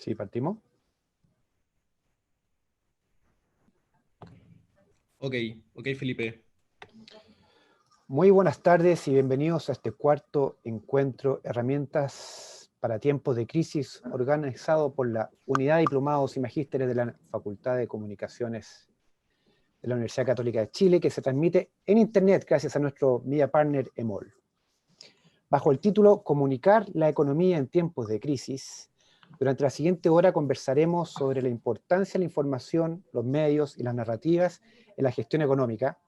Sí, partimos. Ok, Felipe. Muy buenas tardes y bienvenidos a este cuarto encuentro Herramientas para tiempos de crisis, organizado por la Unidad de Diplomados y Magísteres de la Facultad de Comunicaciones de la Universidad Católica de Chile, que se transmite en Internet gracias a nuestro media partner EMOL. Bajo el título Comunicar la economía en tiempos de crisis, durante la siguiente hora conversaremos sobre la importancia de la información, los medios y las narrativas en la gestión económica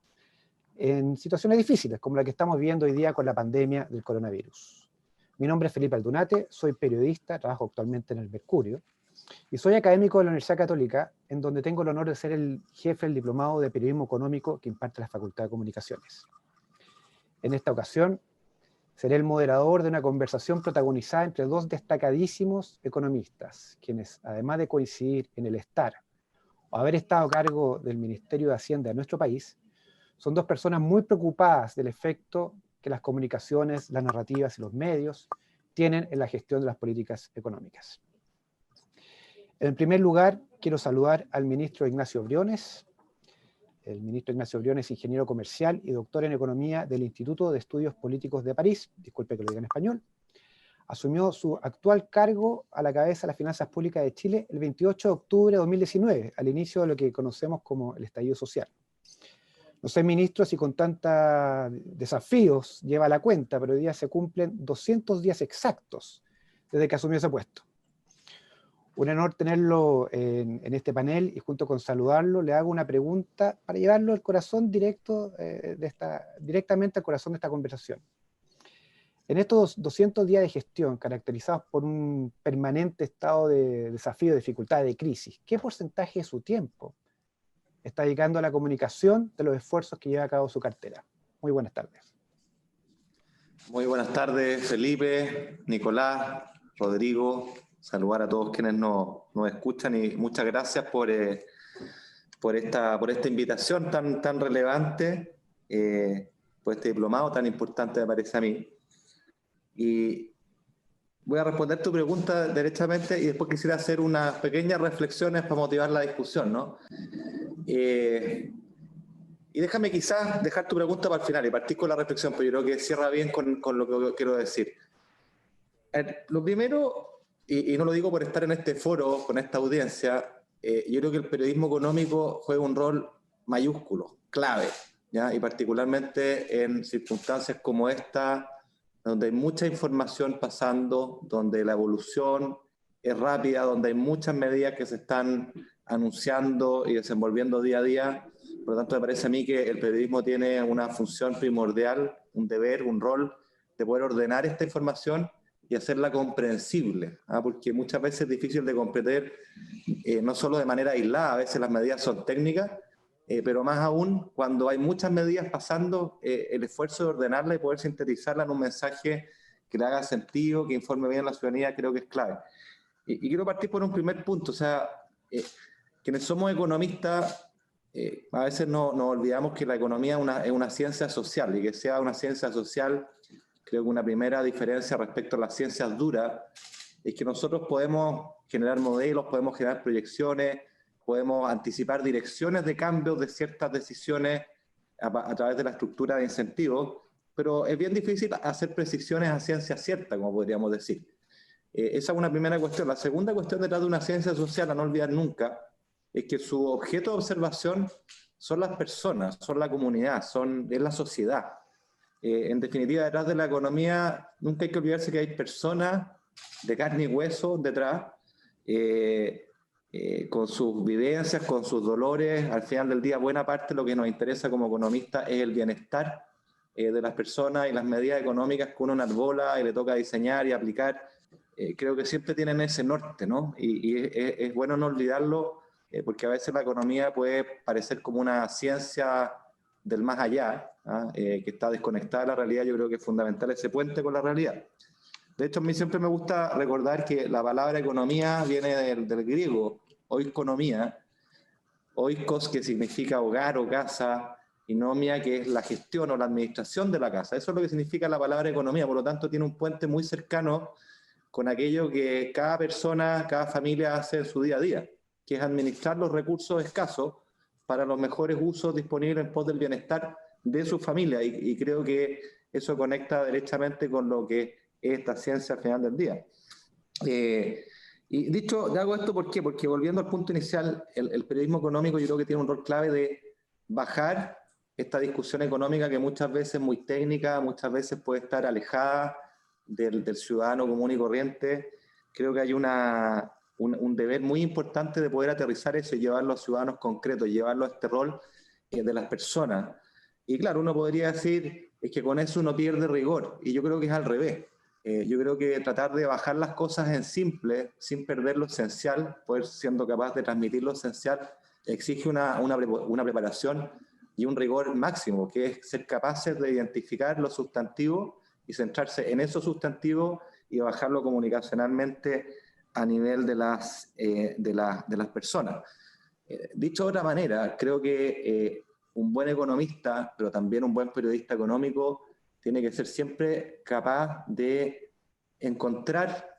en situaciones difíciles, como la que estamos viviendo hoy día con la pandemia del coronavirus. Mi nombre es Felipe Aldunate, soy periodista, trabajo actualmente en el Mercurio, y soy académico de la Universidad Católica, en donde tengo el honor de ser el jefe del diplomado de periodismo económico que imparte la Facultad de Comunicaciones. En esta ocasión, seré el moderador de una conversación protagonizada entre dos destacadísimos economistas, quienes, además de coincidir en el estar o haber estado a cargo del Ministerio de Hacienda de nuestro país, son dos personas muy preocupadas del efecto que las comunicaciones, las narrativas y los medios tienen en la gestión de las políticas económicas. En primer lugar, quiero saludar al ministro Ignacio Briones. El ministro Ignacio Briones es ingeniero comercial y doctor en economía del Instituto de Estudios Políticos de París, disculpe que lo diga en español. Asumió su actual cargo a la cabeza de las finanzas públicas de Chile el 28 de octubre de 2019, al inicio de lo que conocemos como el estallido social. No sé, ministro, si con tantos desafíos lleva la cuenta, pero hoy día se cumplen 200 días exactos desde que asumió ese puesto. Un honor tenerlo en este panel y junto con saludarlo le hago una pregunta para llevarlo al corazón directamente al corazón de esta conversación. En estos 200 días de gestión caracterizados por un permanente estado de desafío, de dificultad, de crisis, ¿qué porcentaje de su tiempo está dedicando a la comunicación de los esfuerzos que lleva a cabo su cartera? Muy buenas tardes. Muy buenas tardes, Felipe, Nicolás, Rodrigo. Saludar a todos quienes nos escuchan y muchas gracias por esta invitación tan relevante, por este diplomado tan importante me parece a mí. Y voy a responder tu pregunta derechamente y después quisiera hacer unas pequeñas reflexiones para motivar la discusión, ¿no? Y déjame quizás dejar tu pregunta para el final y partir con la reflexión, pero yo creo que cierra bien con lo que quiero decir. Lo primero, y no lo digo por estar en este foro, con esta audiencia, yo creo que el periodismo económico juega un rol mayúsculo, clave, ¿ya? Y particularmente en circunstancias como esta, donde hay mucha información pasando, donde la evolución es rápida, donde hay muchas medidas que se están anunciando y desenvolviendo día a día. Por lo tanto, me parece a mí que el periodismo tiene una función primordial, un deber, un rol de poder ordenar esta información y hacerla comprensible, porque muchas veces es difícil de comprender, no solo de manera aislada, a veces las medidas son técnicas, pero más aún cuando hay muchas medidas pasando, el esfuerzo de ordenarla y poder sintetizarla en un mensaje que le haga sentido, que informe bien a la ciudadanía, creo que es clave. Y quiero partir por un primer punto, o sea, quienes somos economistas, a veces nos olvidamos que la economía es una ciencia social, y que sea una ciencia social, creo que una primera diferencia respecto a las ciencias duras es que nosotros podemos generar modelos, podemos generar proyecciones, podemos anticipar direcciones de cambios de ciertas decisiones a través de la estructura de incentivos, pero es bien difícil hacer precisiones a ciencia cierta, como podríamos decir. Esa es una primera cuestión. La segunda cuestión detrás de una ciencia social, a no olvidar nunca, es que su objeto de observación son las personas, son la comunidad, es la sociedad. En definitiva, detrás de la economía nunca hay que olvidarse que hay personas de carne y hueso detrás, con sus vivencias, con sus dolores. Al final del día, buena parte de lo que nos interesa como economistas es el bienestar de las personas y las medidas económicas que uno enarbola y le toca diseñar y aplicar. Creo que siempre tienen ese norte, ¿no? Y es bueno no olvidarlo, porque a veces la economía puede parecer como una ciencia del más allá, que está desconectada de la realidad. Yo creo que es fundamental ese puente con la realidad. De hecho, a mí siempre me gusta recordar que la palabra economía viene del griego, oikonomía, oikos, que significa hogar o casa, y nomia, que es la gestión o la administración de la casa. Eso es lo que significa la palabra economía, por lo tanto tiene un puente muy cercano con aquello que cada persona, cada familia hace en su día a día, que es administrar los recursos escasos para los mejores usos disponibles en pos del bienestar de su familia. Y creo que eso conecta derechamente con lo que es esta ciencia al final del día. Y dicho, hago esto ¿por qué? Porque volviendo al punto inicial, el periodismo económico yo creo que tiene un rol clave de bajar esta discusión económica que muchas veces es muy técnica, muchas veces puede estar alejada del ciudadano común y corriente. Creo que hay un deber muy importante de poder aterrizar eso y llevarlo a ciudadanos concretos, llevarlo a este rol de las personas. Y claro, uno podría decir, es que con eso uno pierde rigor, y yo creo que es al revés. Yo creo que tratar de bajar las cosas en simple, sin perder lo esencial, poder siendo capaz de transmitir lo esencial, exige una preparación y un rigor máximo, que es ser capaces de identificar los sustantivos y centrarse en esos sustantivos y bajarlo comunicacionalmente a nivel de las personas. Dicho de otra manera, creo que un buen economista, pero también un buen periodista económico, tiene que ser siempre capaz de encontrar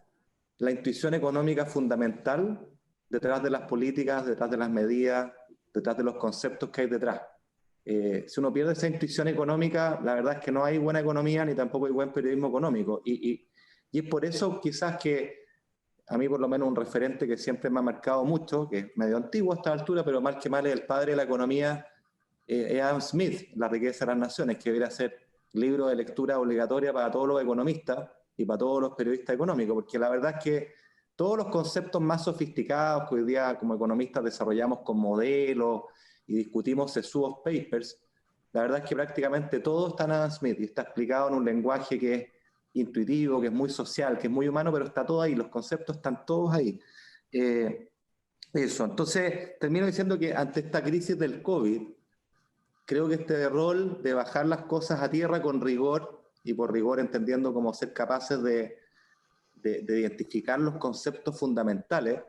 la intuición económica fundamental detrás de las políticas, detrás de las medidas, detrás de los conceptos que hay detrás. Si uno pierde esa intuición económica, la verdad es que no hay buena economía ni tampoco hay buen periodismo económico. Y es por eso quizás que a mí por lo menos un referente que siempre me ha marcado mucho, que es medio antiguo a esta altura, pero mal que mal es el padre de la economía, es Adam Smith, La riqueza de las naciones, que debería ser libro de lectura obligatoria para todos los economistas y para todos los periodistas económicos, porque la verdad es que todos los conceptos más sofisticados que hoy día como economistas desarrollamos con modelos y discutimos sesudos papers, la verdad es que prácticamente todo está en Adam Smith y está explicado en un lenguaje que es intuitivo, que es muy social, que es muy humano, pero está todo ahí, los conceptos están todos ahí. Eso, entonces termino diciendo que ante esta crisis del COVID, creo que este rol de bajar las cosas a tierra con rigor, y por rigor entendiendo como ser capaces de identificar los conceptos fundamentales,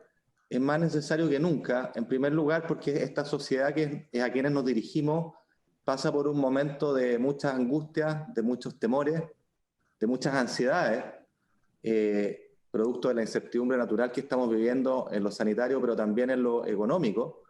es más necesario que nunca, en primer lugar porque esta sociedad que es a quienes nos dirigimos pasa por un momento de muchas angustias, de muchos temores, de muchas ansiedades, producto de la incertidumbre natural que estamos viviendo en lo sanitario, pero también en lo económico.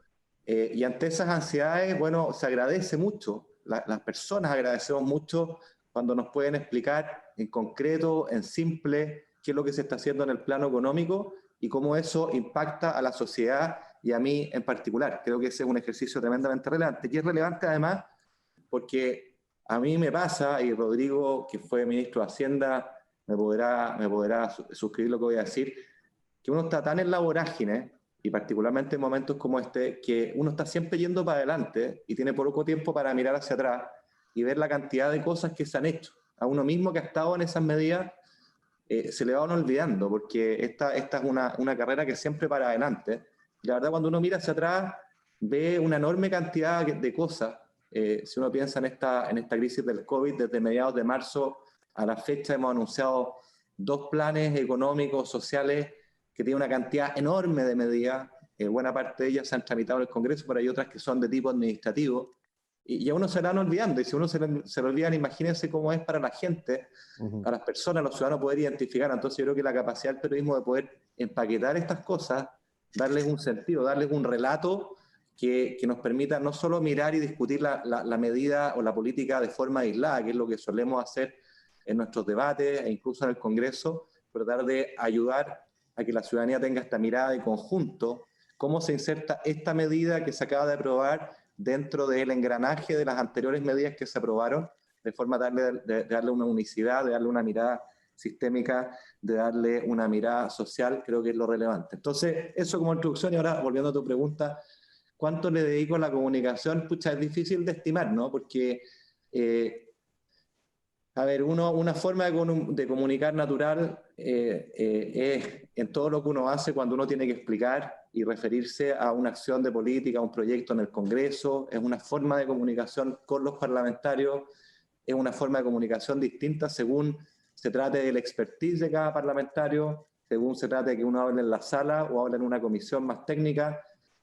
Y ante esas ansiedades, bueno, se agradece mucho, las personas agradecemos mucho cuando nos pueden explicar en concreto, en simple, qué es lo que se está haciendo en el plano económico y cómo eso impacta a la sociedad y a mí en particular. Creo que ese es un ejercicio tremendamente relevante. Y es relevante además porque a mí me pasa, y Rodrigo, que fue ministro de Hacienda, me podrá suscribir lo que voy a decir, que uno está tan en la vorágine, y particularmente en momentos como este, que uno está siempre yendo para adelante y tiene poco tiempo para mirar hacia atrás y ver la cantidad de cosas que se han hecho. A uno mismo que ha estado en esas medidas, se le va a uno olvidando, porque esta es una carrera que siempre para adelante. Y la verdad, cuando uno mira hacia atrás, ve una enorme cantidad de cosas. Si uno piensa en esta crisis del COVID, desde mediados de marzo a la fecha hemos anunciado 2 planes económicos, sociales, que tienen una cantidad enorme de medidas. Buena parte de ellas se han tramitado en el Congreso, pero hay otras que son de tipo administrativo. Y a uno se van olvidando, y si uno se le olvidan, imagínense cómo es para la gente, a las personas, a los ciudadanos poder identificar. Entonces yo creo que la capacidad del periodismo de poder empaquetar estas cosas, darles un sentido, darles un relato que nos permita no solo mirar y discutir la medida o la política de forma aislada, que es lo que solemos hacer en nuestros debates e incluso en el Congreso, pero tratar de ayudar a que la ciudadanía tenga esta mirada de conjunto, cómo se inserta esta medida que se acaba de aprobar dentro del engranaje de las anteriores medidas que se aprobaron, de forma de darle una unicidad, de darle una mirada sistémica, de darle una mirada social. Creo que es lo relevante. Entonces, eso como introducción. Y ahora, volviendo a tu pregunta, ¿cuánto le dedico a la comunicación? Pucha, es difícil de estimar, ¿no? Porque, a ver, una forma de comunicar natural es en todo lo que uno hace cuando uno tiene que explicar y referirse a una acción de política, a un proyecto en el Congreso. Es una forma de comunicación con los parlamentarios, es una forma de comunicación distinta según se trate del expertise de cada parlamentario, según se trate de que uno hable en la sala o hable en una comisión más técnica.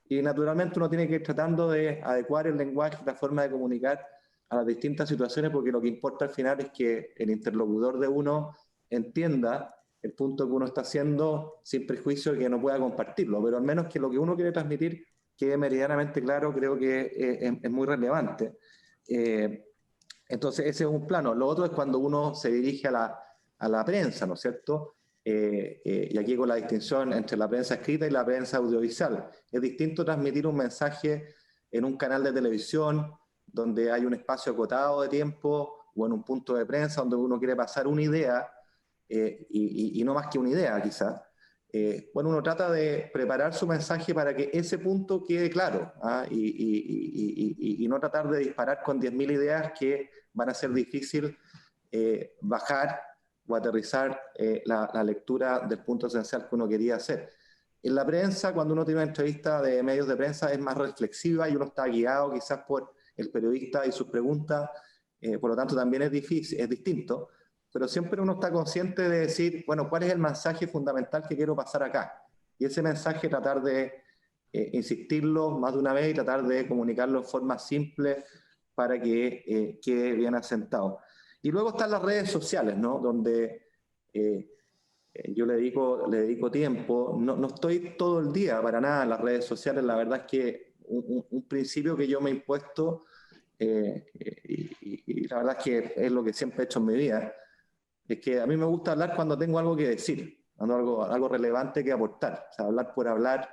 Y naturalmente uno tiene que ir tratando de adecuar el lenguaje, la forma de comunicar a las distintas situaciones, porque lo que importa al final es que el interlocutor de uno entienda el punto que uno está haciendo sin prejuicio de que no pueda compartirlo, pero al menos que lo que uno quiere transmitir quede meridianamente claro, creo que es muy relevante. Entonces, ese es un plano. Lo otro es cuando uno se dirige a la prensa, ¿no es cierto? Y aquí con la distinción entre la prensa escrita y la prensa audiovisual. Es distinto transmitir un mensaje en un canal de televisión, donde hay un espacio acotado de tiempo, o en un punto de prensa donde uno quiere pasar una idea, y no más que una idea quizás. Bueno, uno trata de preparar su mensaje para que ese punto quede claro, ¿ah? Y no tratar de disparar con 10.000 ideas que van a ser difícil bajar o aterrizar la lectura del punto esencial que uno quería hacer. En la prensa, cuando uno tiene una entrevista de medios de prensa, es más reflexiva y uno está guiado quizás por el periodista y sus preguntas, por lo tanto también es difícil, es distinto, pero siempre uno está consciente de decir, bueno, ¿cuál es el mensaje fundamental que quiero pasar acá? Y ese mensaje tratar de insistirlo más de una vez y tratar de comunicarlo en forma simple para que quede bien asentado. Y luego están las redes sociales, ¿no? Donde yo le dedico tiempo. No estoy todo el día para nada en las redes sociales. La verdad es que un principio que yo me he impuesto, y la verdad es que es lo que siempre he hecho en mi vida, es que a mí me gusta hablar cuando tengo algo que decir, cuando algo relevante que aportar. O sea, hablar por hablar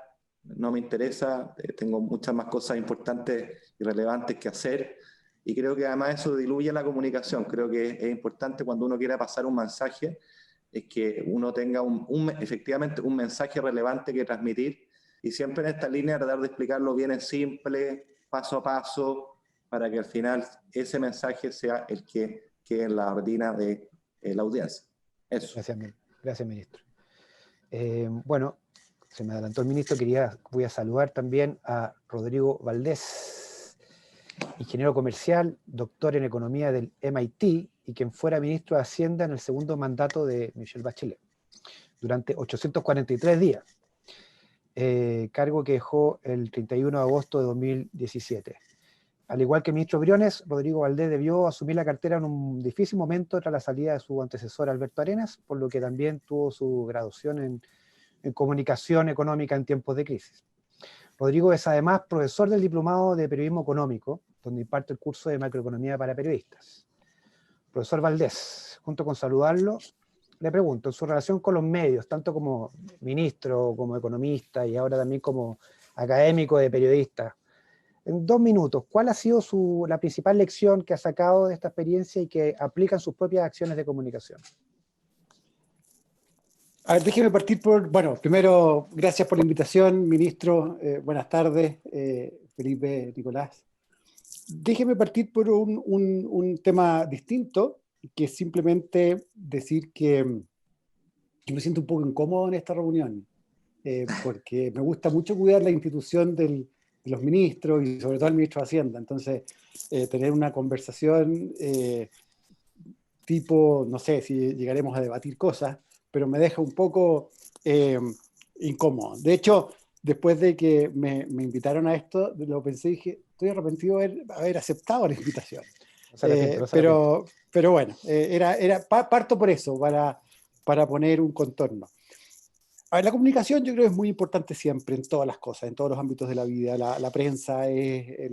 no me interesa, tengo muchas más cosas importantes y relevantes que hacer, y creo que además eso diluye la comunicación. Creo que es importante cuando uno quiera pasar un mensaje, es que uno tenga efectivamente un mensaje relevante que transmitir, y siempre en esta línea tratar de explicarlo bien en simple, paso a paso, para que al final ese mensaje sea el que quede en la retina de la audiencia. Eso. Gracias, ministro. Bueno, se me adelantó el ministro, voy a saludar también a Rodrigo Valdés, ingeniero comercial, doctor en economía del MIT y quien fuera ministro de Hacienda en el segundo mandato de Michelle Bachelet, durante 843 días, cargo que dejó el 31 de agosto de 2017. Al igual que el ministro Briones, Rodrigo Valdés debió asumir la cartera en un difícil momento tras la salida de su antecesor Alberto Arenas, por lo que también tuvo su graduación en comunicación económica en tiempos de crisis. Rodrigo es además profesor del Diplomado de Periodismo Económico, donde imparte el curso de Macroeconomía para Periodistas. Profesor Valdés, junto con saludarlo, le pregunto, en su relación con los medios, tanto como ministro, como economista y ahora también como académico de periodista, en 2 minutos, ¿cuál ha sido la principal lección que ha sacado de esta experiencia y que aplica en sus propias acciones de comunicación? A ver, déjeme partir bueno, primero, gracias por la invitación, ministro. Buenas tardes, Felipe, Nicolás. Déjeme partir por un tema distinto, que es simplemente decir que me siento un poco incómodo en esta reunión, porque me gusta mucho cuidar la institución de los ministros y sobre todo el ministro de Hacienda. Entonces, tener una conversación tipo, no sé si llegaremos a debatir cosas, pero me deja un poco incómodo. De hecho, después de que me invitaron a esto, lo pensé y dije, estoy arrepentido de haber aceptado la invitación. Pero bueno, parto por eso, para poner un contorno. A ver, la comunicación yo creo que es muy importante siempre, en todas las cosas, en todos los ámbitos de la vida. La prensa es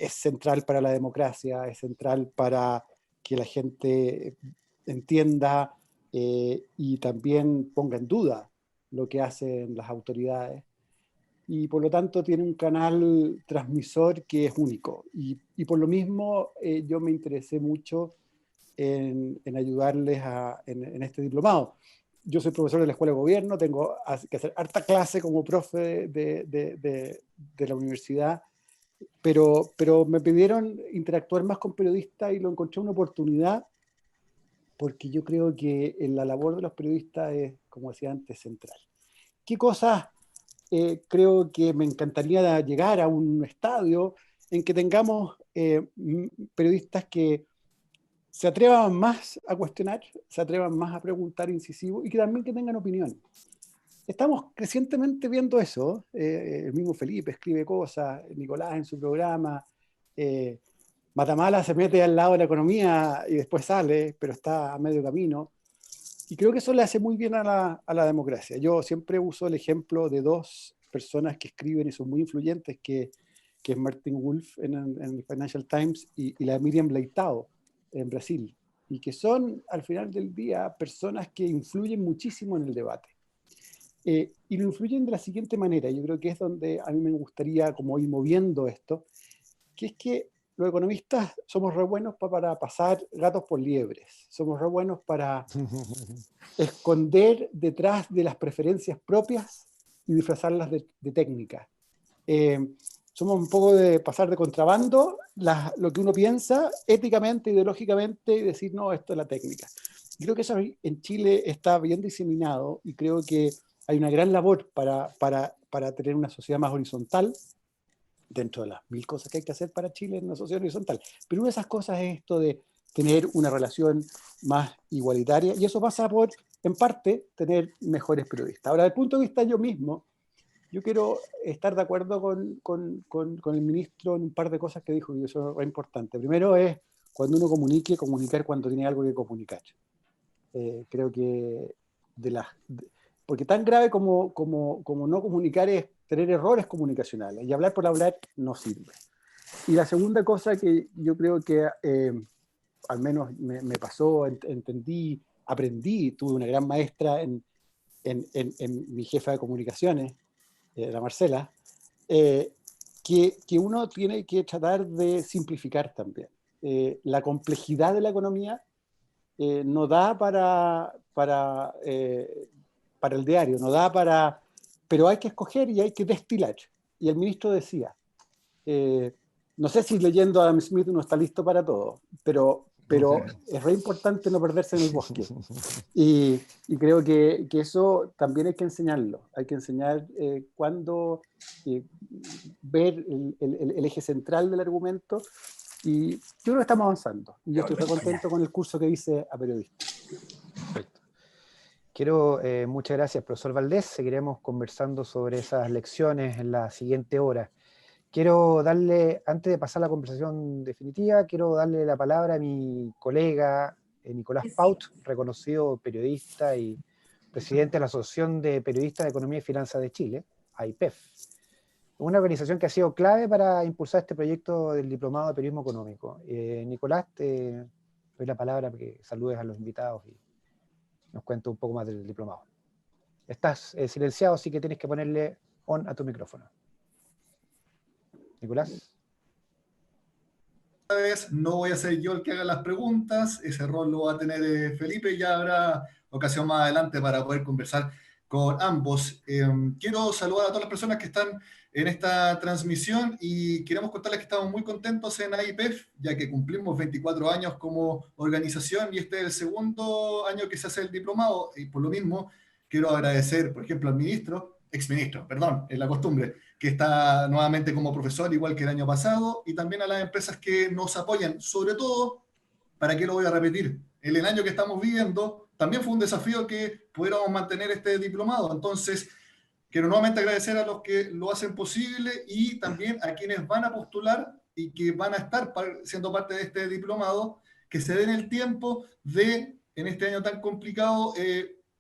central para la democracia, es central para que la gente entienda y también ponga en duda lo que hacen las autoridades. Y por lo tanto tiene un canal transmisor que es único. Y por lo mismo yo me interesé mucho en ayudarles en este diplomado. Yo soy profesor de la Escuela de Gobierno, tengo que hacer harta clase como profe de la universidad, pero me pidieron interactuar más con periodistas y lo encontré una oportunidad, porque yo creo que en la labor de los periodistas es, como decía antes, central. ¿Qué cosas creo que me encantaría llegar a un estadio en que tengamos periodistas que se atrevan más a cuestionar, se atrevan más a preguntar incisivo y que también que tengan opinión? Estamos crecientemente viendo eso. El mismo Felipe escribe cosas, Nicolás en su programa, Matamala se mete al lado de la economía y después sale, pero está a medio camino. Y creo que eso le hace muy bien a la democracia. Yo siempre uso el ejemplo de dos personas que escriben y son muy influyentes, que es Martin Wolf en el Financial Times y la Miriam Leitao en Brasil, y que son al final del día personas que influyen muchísimo en el debate. Y lo influyen de la siguiente manera, yo creo que es donde a mí me gustaría como ir moviendo esto, que es que los economistas somos re buenos para pasar gatos por liebres, somos re buenos para esconder detrás de las preferencias propias y disfrazarlas de técnica. Somos un poco de pasar de contrabando lo que uno piensa éticamente, ideológicamente, y decir, no, esto es la técnica. Y creo que eso en Chile está bien diseminado, y creo que hay una gran labor para tener una sociedad más horizontal, dentro de las 1000 cosas que hay que hacer para Chile en una sociedad horizontal. Pero una de esas cosas es esto de tener una relación más igualitaria, y eso pasa por, en parte, tener mejores periodistas. Ahora, desde el punto de vista yo mismo, yo quiero estar de acuerdo con el ministro en un par de cosas que dijo, y eso es muy importante. Primero es, cuando uno comunicar cuando tiene algo que comunicar. Creo que porque tan grave como no comunicar es tener errores comunicacionales, y hablar por hablar no sirve. Y la segunda cosa que yo creo que al menos me pasó, entendí, aprendí, tuve una gran maestra en mi jefa de comunicaciones, la Marcela, que uno tiene que tratar de simplificar también. La complejidad de la economía no da para el diario, no da pero hay que escoger y hay que destilar. Y el ministro decía, no sé si leyendo a Adam Smith uno está listo para todo, pero es re importante no perderse en el bosque. Y creo que eso también hay que enseñarlo. Hay que enseñar cuándo ver el eje central del argumento. Y yo creo que estamos avanzando. Y yo estoy muy contento con el curso que hice a periodista. Perfecto. Muchas gracias, profesor Valdés. Seguiremos conversando sobre esas lecciones en la siguiente hora. Quiero darle, antes de pasar a la conversación definitiva, quiero darle la palabra a mi colega Nicolás Paut, reconocido periodista y presidente de la Asociación de Periodistas de Economía y Finanzas de Chile, AIPEF. Una organización que ha sido clave para impulsar este proyecto del Diplomado de Periodismo Económico. Nicolás, te doy la palabra para que saludes a los invitados y nos cuentes un poco más del diplomado. Estás silenciado, así que tienes que ponerle on a tu micrófono. Nicolás. Esta vez no voy a ser yo el que haga las preguntas, ese rol lo va a tener Felipe, ya habrá ocasión más adelante para poder conversar con ambos. Quiero saludar a todas las personas que están en esta transmisión y queremos contarles que estamos muy contentos en AIPEF, ya que cumplimos 24 años como organización y este es el segundo año que se hace el diplomado, y por lo mismo quiero agradecer, por ejemplo, al exministro, perdón, es la costumbre, que está nuevamente como profesor, igual que el año pasado, y también a las empresas que nos apoyan, sobre todo, ¿para qué lo voy a repetir? En el año que estamos viviendo, también fue un desafío que pudiéramos mantener este diplomado. Entonces, quiero nuevamente agradecer a los que lo hacen posible y también a quienes van a postular y que van a estar siendo parte de este diplomado, que se den el tiempo de, en este año tan complicado,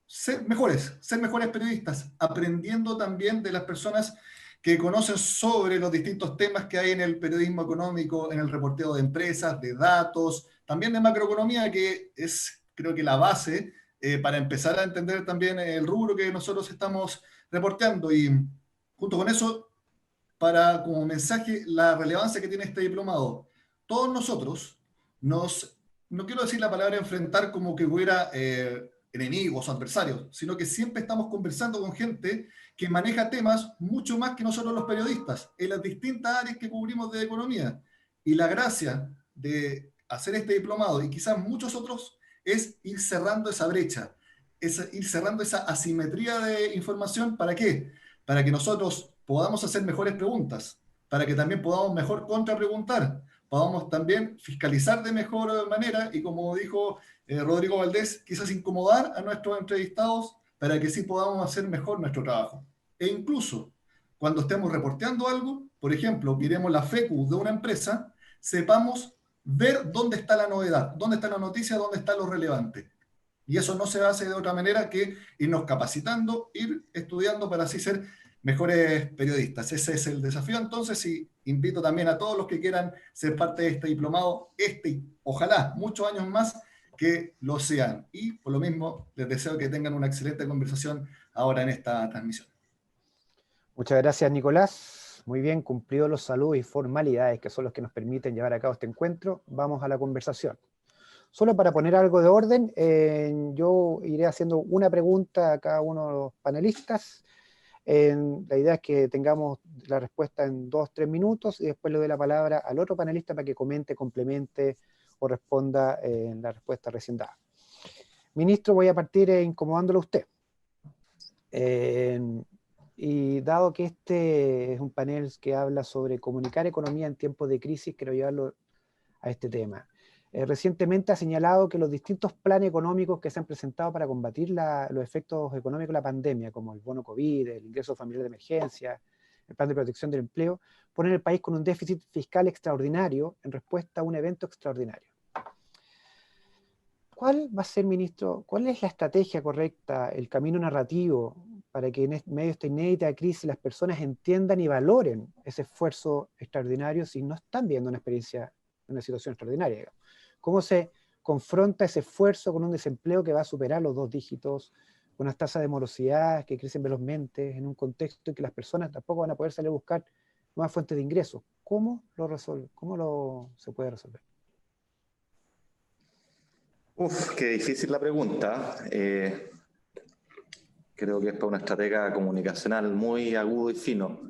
ser mejores periodistas, aprendiendo también de las personas que conocen sobre los distintos temas que hay en el periodismo económico, en el reporteo de empresas, de datos, también de macroeconomía, que es, creo que, la base para empezar a entender también el rubro que nosotros estamos reporteando. Y junto con eso, como mensaje, la relevancia que tiene este diplomado. Todos nosotros no quiero decir la palabra enfrentar como que hubiera enemigos o adversarios, sino que siempre estamos conversando con gente que maneja temas mucho más que nosotros los periodistas, en las distintas áreas que cubrimos de economía. Y la gracia de hacer este diplomado, y quizás muchos otros, es ir cerrando esa brecha, es ir cerrando esa asimetría de información. ¿Para qué? Para que nosotros podamos hacer mejores preguntas, para que también podamos mejor contrapreguntar, podamos también fiscalizar de mejor manera y, como dijo Rodrigo Valdés, quizás incomodar a nuestros entrevistados para que sí podamos hacer mejor nuestro trabajo. E incluso cuando estemos reporteando algo, por ejemplo, miremos la FECU de una empresa, sepamos ver dónde está la novedad, dónde está la noticia, dónde está lo relevante. Y eso no se hace de otra manera que irnos capacitando, ir estudiando para así ser mejores periodistas. Ese es el desafío entonces, y invito también a todos los que quieran ser parte de este diplomado, y ojalá muchos años más, que lo sean. Y por lo mismo, les deseo que tengan una excelente conversación ahora en esta transmisión. Muchas gracias, Nicolás. Muy bien, cumplidos los saludos y formalidades que son los que nos permiten llevar a cabo este encuentro, vamos a la conversación. Solo para poner algo de orden, yo iré haciendo una pregunta a cada uno de los panelistas. La idea es que tengamos la respuesta en 2-3 minutos y después le doy la palabra al otro panelista para que comente, complemente o responda en la respuesta recién dada. Ministro, voy a partir incomodándolo a usted. Y dado que este es un panel que habla sobre comunicar economía en tiempos de crisis, quiero llevarlo a este tema. Recientemente ha señalado que los distintos planes económicos que se han presentado para combatir los efectos económicos de la pandemia, como el bono COVID, el ingreso familiar de emergencia, el plan de protección del empleo, ponen el país con un déficit fiscal extraordinario en respuesta a un evento extraordinario. ¿Cuál va a ser, ministro, cuál es la estrategia correcta, el camino narrativo para que en medio de esta inédita crisis las personas entiendan y valoren ese esfuerzo extraordinario si no están viendo una experiencia, una situación extraordinaria, digamos? ¿Cómo se confronta ese esfuerzo con un desempleo que va a superar los 2 dígitos, con unas tasas de morosidad que crecen velozmente, en un contexto en que las personas tampoco van a poder salir a buscar nuevas fuentes de ingresos? ¿Cómo lo resuelve? ¿Cómo se puede resolver? Qué difícil la pregunta. Creo que es para una estratega comunicacional muy agudo y fino.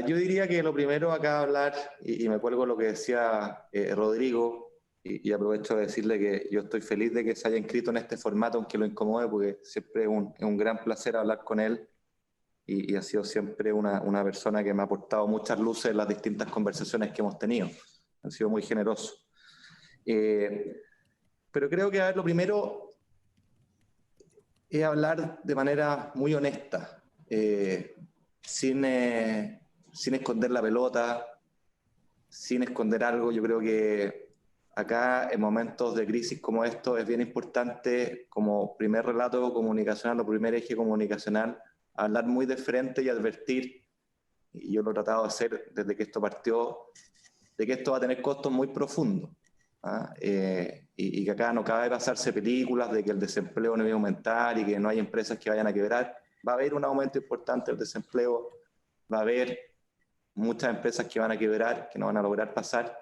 Yo diría que lo primero acá hablar, y me cuelgo lo que decía Rodrigo, y aprovecho de decirle que yo estoy feliz de que se haya inscrito en este formato, aunque lo incomode, porque siempre es un gran placer hablar con él, y ha sido siempre una persona que me ha aportado muchas luces en las distintas conversaciones que hemos tenido. Han sido muy generosos. Pero creo que, a ver, lo primero es hablar de manera muy honesta, sin esconder la pelota, sin esconder algo. Yo creo que acá, en momentos de crisis como estos, es bien importante, como primer relato comunicacional o primer eje comunicacional, hablar muy de frente y advertir, y yo lo he tratado de hacer desde que esto partió, de que esto va a tener costos muy profundos. Y que acá no cabe pasarse películas de que el desempleo no va a aumentar y que no hay empresas que vayan a quebrar. Va a haber un aumento importante del desempleo, va a haber muchas empresas que van a quebrar, que no van a lograr pasar.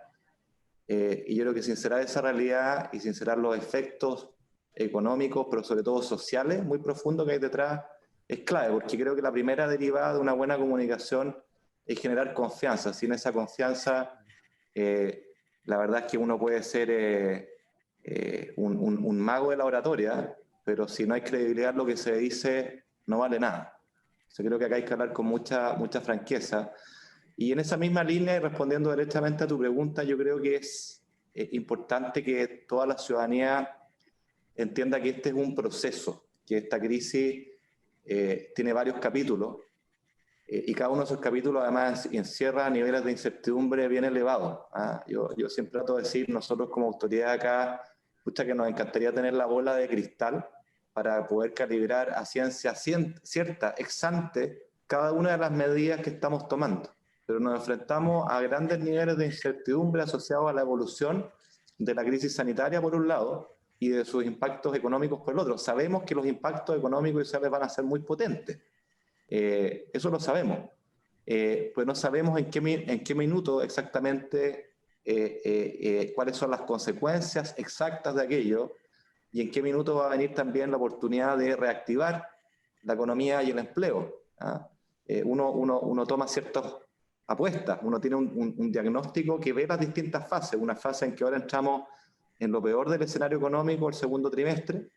Y yo creo que sincerar esa realidad y sincerar los efectos económicos, pero sobre todo sociales, muy profundos que hay detrás, es clave, porque creo que la primera derivada de una buena comunicación es generar confianza. Sin esa confianza, la verdad es que uno puede ser un mago de la oratoria, pero si no hay credibilidad en lo que se dice, no vale nada. Yo creo que acá hay que hablar con mucha franqueza. Y en esa misma línea, y respondiendo directamente a tu pregunta, yo creo que es importante que toda la ciudadanía entienda que este es un proceso, que esta crisis tiene varios capítulos, y cada uno de esos capítulos además encierra niveles de incertidumbre bien elevados. Yo siempre trato de decir, nosotros como autoridad acá, que nos encantaría tener la bola de cristal para poder calibrar a ciencia cierta, ex ante, cada una de las medidas que estamos tomando. Pero nos enfrentamos a grandes niveles de incertidumbre asociados a la evolución de la crisis sanitaria por un lado y de sus impactos económicos por el otro. Sabemos que los impactos económicos y sociales van a ser muy potentes. Eso lo sabemos. Pues no sabemos en qué minuto exactamente cuáles son las consecuencias exactas de aquello y en qué minuto va a venir también la oportunidad de reactivar la economía y el empleo. Uno toma ciertas apuestas, uno tiene un diagnóstico que ve las distintas fases, una fase en que ahora entramos en lo peor del escenario económico, el segundo trimestre,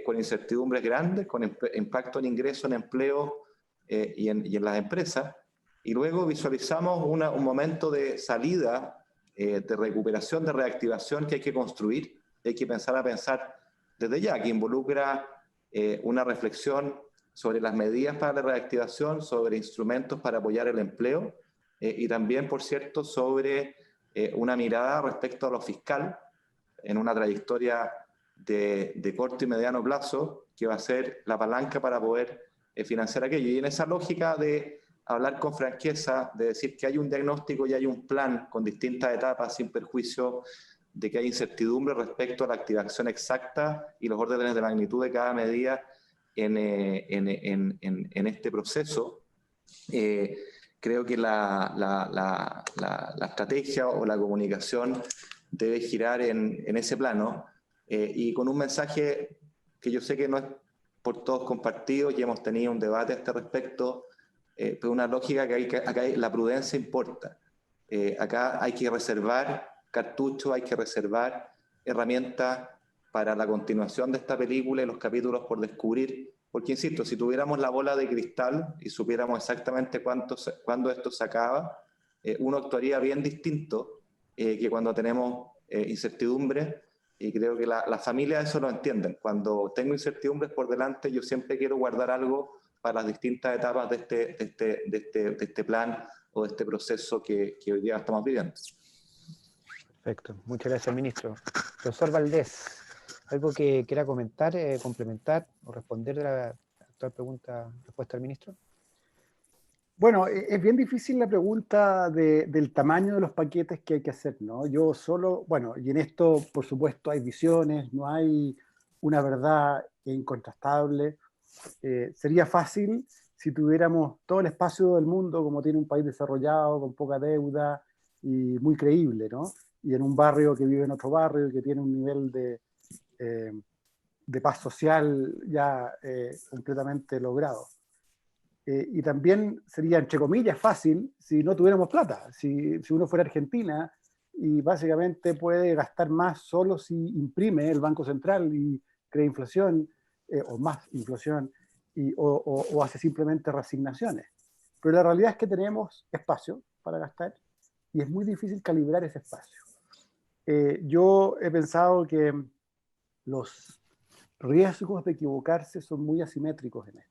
con incertidumbres grandes, con impacto en ingreso, en empleo y en las empresas, y luego visualizamos un momento de salida, de recuperación, de reactivación que hay que construir, hay que pensar desde ya, que involucra una reflexión sobre las medidas para la reactivación, sobre instrumentos para apoyar el empleo, y también, por cierto, sobre una mirada respecto a lo fiscal, en una trayectoria de corto y mediano plazo, que va a ser la palanca para poder financiar aquello. Y en esa lógica de hablar con franqueza, de decir que hay un diagnóstico y hay un plan con distintas etapas, sin perjuicio de que hay incertidumbre respecto a la activación exacta y los órdenes de magnitud de cada medida en este proceso, creo que la estrategia o la comunicación debe girar en ese plano, y con un mensaje que yo sé que no es por todos compartido, y hemos tenido un debate a este respecto, pero una lógica acá la prudencia importa. Acá hay que reservar cartuchos, hay que reservar herramientas para la continuación de esta película y los capítulos por descubrir, porque insisto, si tuviéramos la bola de cristal y supiéramos exactamente cuándo esto se acaba, uno actuaría bien distinto que cuando tenemos incertidumbre, y creo que las familias eso lo entienden. Cuando tengo incertidumbres por delante, yo siempre quiero guardar algo para las distintas etapas de este plan o de este proceso que hoy día estamos viviendo. Perfecto, muchas gracias, ministro. Profesor Valdés, ¿algo que quiera comentar, complementar o responder de la actual respuesta del ministro? Bueno, es bien difícil la pregunta del tamaño de los paquetes que hay que hacer, ¿no? Yo solo, bueno, y en esto, por supuesto, hay visiones, no hay una verdad incontrastable. Sería fácil si tuviéramos todo el espacio del mundo como tiene un país desarrollado, con poca deuda y muy creíble, ¿no? Y en un barrio que vive en otro barrio y que tiene un nivel de paz social ya completamente logrado. Y también sería, entre comillas, fácil si no tuviéramos plata. Si uno fuera a Argentina y básicamente puede gastar más solo si imprime el Banco Central y crea inflación, o más inflación, o hace simplemente reasignaciones. Pero la realidad es que tenemos espacio para gastar y es muy difícil calibrar ese espacio. Yo he pensado que los riesgos de equivocarse son muy asimétricos en esto.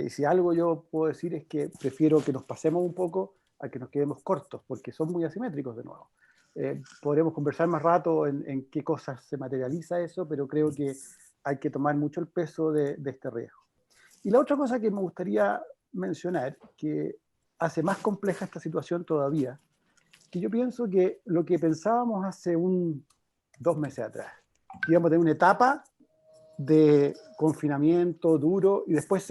Si algo yo puedo decir es que prefiero que nos pasemos un poco a que nos quedemos cortos, porque son muy asimétricos de nuevo. Podremos conversar más rato en qué cosas se materializa eso, pero creo que hay que tomar mucho el peso de este riesgo. Y la otra cosa que me gustaría mencionar, que hace más compleja esta situación todavía, que yo pienso que lo que pensábamos hace 2 meses atrás, que íbamos a tener una etapa de confinamiento duro y después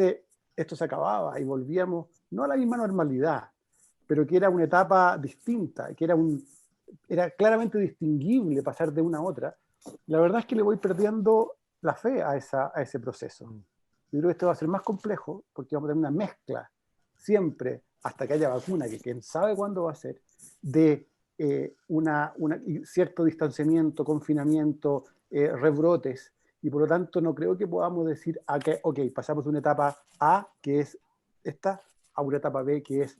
esto se acababa y volvíamos, no a la misma normalidad, pero que era una etapa distinta, que era claramente distinguible pasar de una a otra. La verdad es que le voy perdiendo la fe a ese proceso. Yo creo que esto va a ser más complejo porque vamos a tener una mezcla siempre, hasta que haya vacuna, que quién sabe cuándo va a ser, de cierto distanciamiento, confinamiento, rebrotes, y por lo tanto no creo que podamos decir, ok, pasamos de una etapa A, que es esta, a una etapa B, que es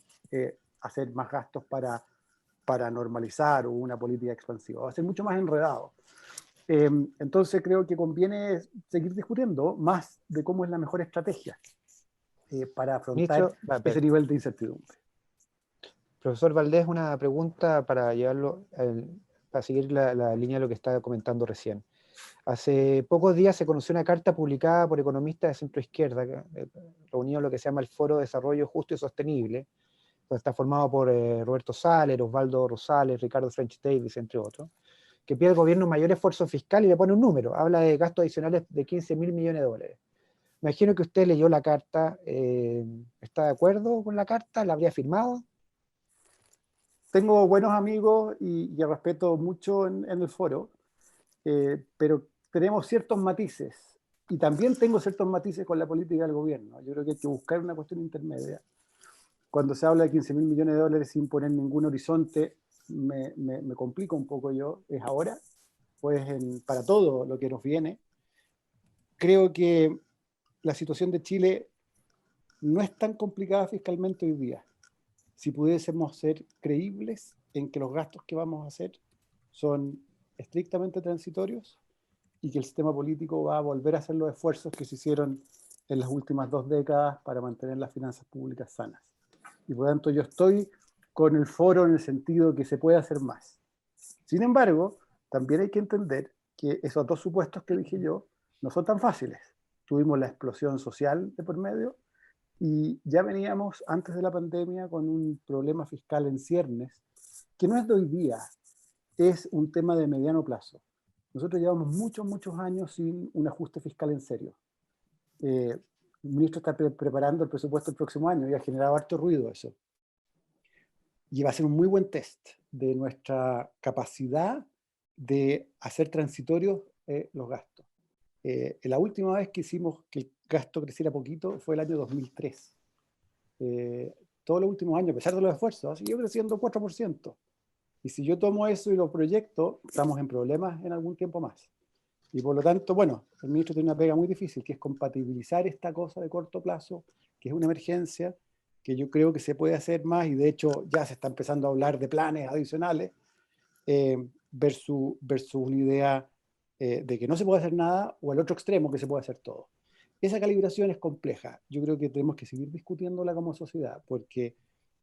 hacer más gastos para normalizar una política expansiva. Va a ser mucho más enredado. Entonces creo que conviene seguir discutiendo más de cómo es la mejor estrategia para afrontar ese nivel de incertidumbre. Profesor Valdés, una pregunta para para seguir la línea de lo que estaba comentando recién. Hace pocos días se conoció una carta publicada por economistas de centroizquierda, reunido en lo que se llama el Foro de Desarrollo Justo y Sostenible, donde está formado por Roberto Saller, Osvaldo Rosales, Ricardo French Davis, entre otros, que pide al gobierno un mayor esfuerzo fiscal y le pone un número, habla de gastos adicionales de 15.000 millones de dólares. Me imagino que usted leyó la carta, ¿está de acuerdo con la carta? ¿La habría firmado? Tengo buenos amigos y respeto mucho en el foro, pero tenemos ciertos matices, y también tengo ciertos matices con la política del gobierno. Yo creo que hay que buscar una cuestión intermedia. Cuando se habla de 15.000 millones de dólares sin poner ningún horizonte, me complica un poco yo. ¿Es ahora? Pues para todo lo que nos viene. Creo que la situación de Chile no es tan complicada fiscalmente hoy día. Si pudiésemos ser creíbles en que los gastos que vamos a hacer son estrictamente transitorios y que el sistema político va a volver a hacer los esfuerzos que se hicieron en las últimas 2 décadas para mantener las finanzas públicas sanas. Y por lo tanto yo estoy con el foro en el sentido que se puede hacer más. Sin embargo, también hay que entender que esos dos supuestos que dije yo no son tan fáciles. Tuvimos la explosión social de por medio y ya veníamos antes de la pandemia con un problema fiscal en ciernes, que no es de hoy día, es un tema de mediano plazo. Nosotros llevamos muchos años sin un ajuste fiscal en serio. El ministro está preparando el presupuesto el próximo año y ha generado harto ruido eso. Y va a ser un muy buen test de nuestra capacidad de hacer transitorios los gastos. La última vez que hicimos que el gasto creciera poquito fue el año 2003. Todos los últimos años, a pesar de los esfuerzos, ha seguido creciendo 4%. Y si yo tomo eso y lo proyecto, estamos en problemas en algún tiempo más. Y por lo tanto, bueno, el ministro tiene una pega muy difícil, que es compatibilizar esta cosa de corto plazo, que es una emergencia, que yo creo que se puede hacer más, y de hecho ya se está empezando a hablar de planes adicionales, versus una idea de que no se puede hacer nada, o el otro extremo, que se puede hacer todo. Esa calibración es compleja. Yo creo que tenemos que seguir discutiéndola como sociedad, porque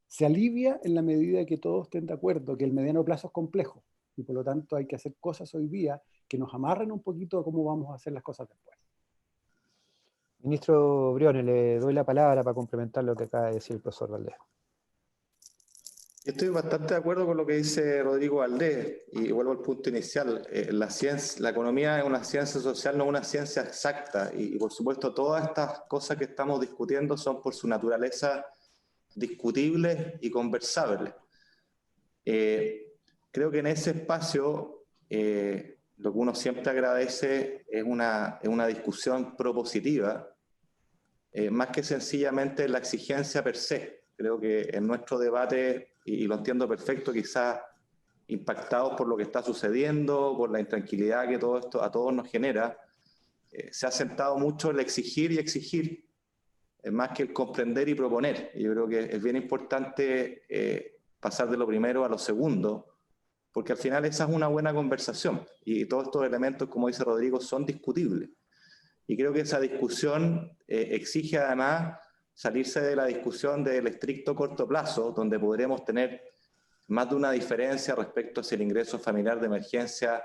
se alivia en la medida que todos estén de acuerdo que el mediano plazo es complejo, y por lo tanto hay que hacer cosas hoy día que nos amarren un poquito a cómo vamos a hacer las cosas después. Ministro Briones, le doy la palabra para complementar lo que acaba de decir el profesor Valdés. Yo estoy bastante de acuerdo con lo que dice Rodrigo Valdés, y vuelvo al punto inicial. La economía es una ciencia social, no una ciencia exacta, y por supuesto todas estas cosas que estamos discutiendo son por su naturaleza discutibles y conversables. Creo que en ese espacio lo que uno siempre agradece es una discusión propositiva, más que sencillamente la exigencia per se. Creo que en nuestro debate, y lo entiendo perfecto, quizás impactados por lo que está sucediendo, por la intranquilidad que todo esto a todos nos genera, se ha sentado mucho el exigir y exigir, más que el comprender y proponer. Y yo creo que es bien importante pasar de lo primero a lo segundo, porque al final esa es una buena conversación, y todos estos elementos, como dice Rodrigo, son discutibles. Y creo que esa discusión exige además salirse de la discusión del estricto corto plazo, donde podremos tener más de una diferencia respecto a si el ingreso familiar de emergencia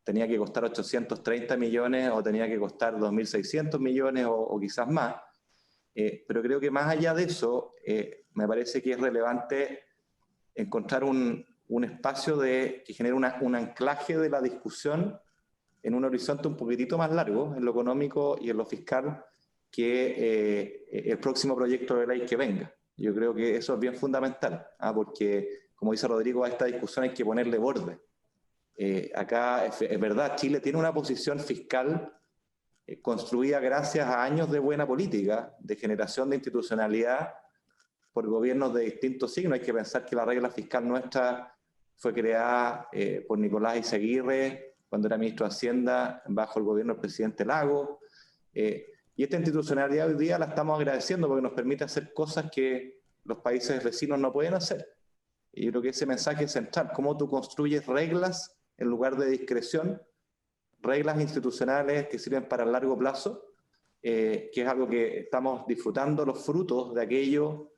tenía que costar 830 millones o tenía que costar 2.600 millones o quizás más. Pero creo que más allá de eso, me parece que es relevante encontrar un espacio que genere un anclaje de la discusión en un horizonte un poquitito más largo, en lo económico y en lo fiscal, que el próximo proyecto de ley que venga. Yo creo que eso es bien fundamental, porque, como dice Rodrigo, a esta discusión hay que ponerle borde. Acá es verdad, Chile tiene una posición fiscal construida gracias a años de buena política, de generación de institucionalidad por gobiernos de distintos signos. Hay que pensar que la regla fiscal nuestra fue creada por Nicolás Izaguirre cuando era ministro de Hacienda bajo el gobierno del presidente Lagos. Y esta institucionalidad hoy día la estamos agradeciendo porque nos permite hacer cosas que los países vecinos no pueden hacer. Y yo creo que ese mensaje es central, cómo tú construyes reglas en lugar de discreción, reglas institucionales que sirven para el largo plazo, que es algo que estamos disfrutando, los frutos de aquello,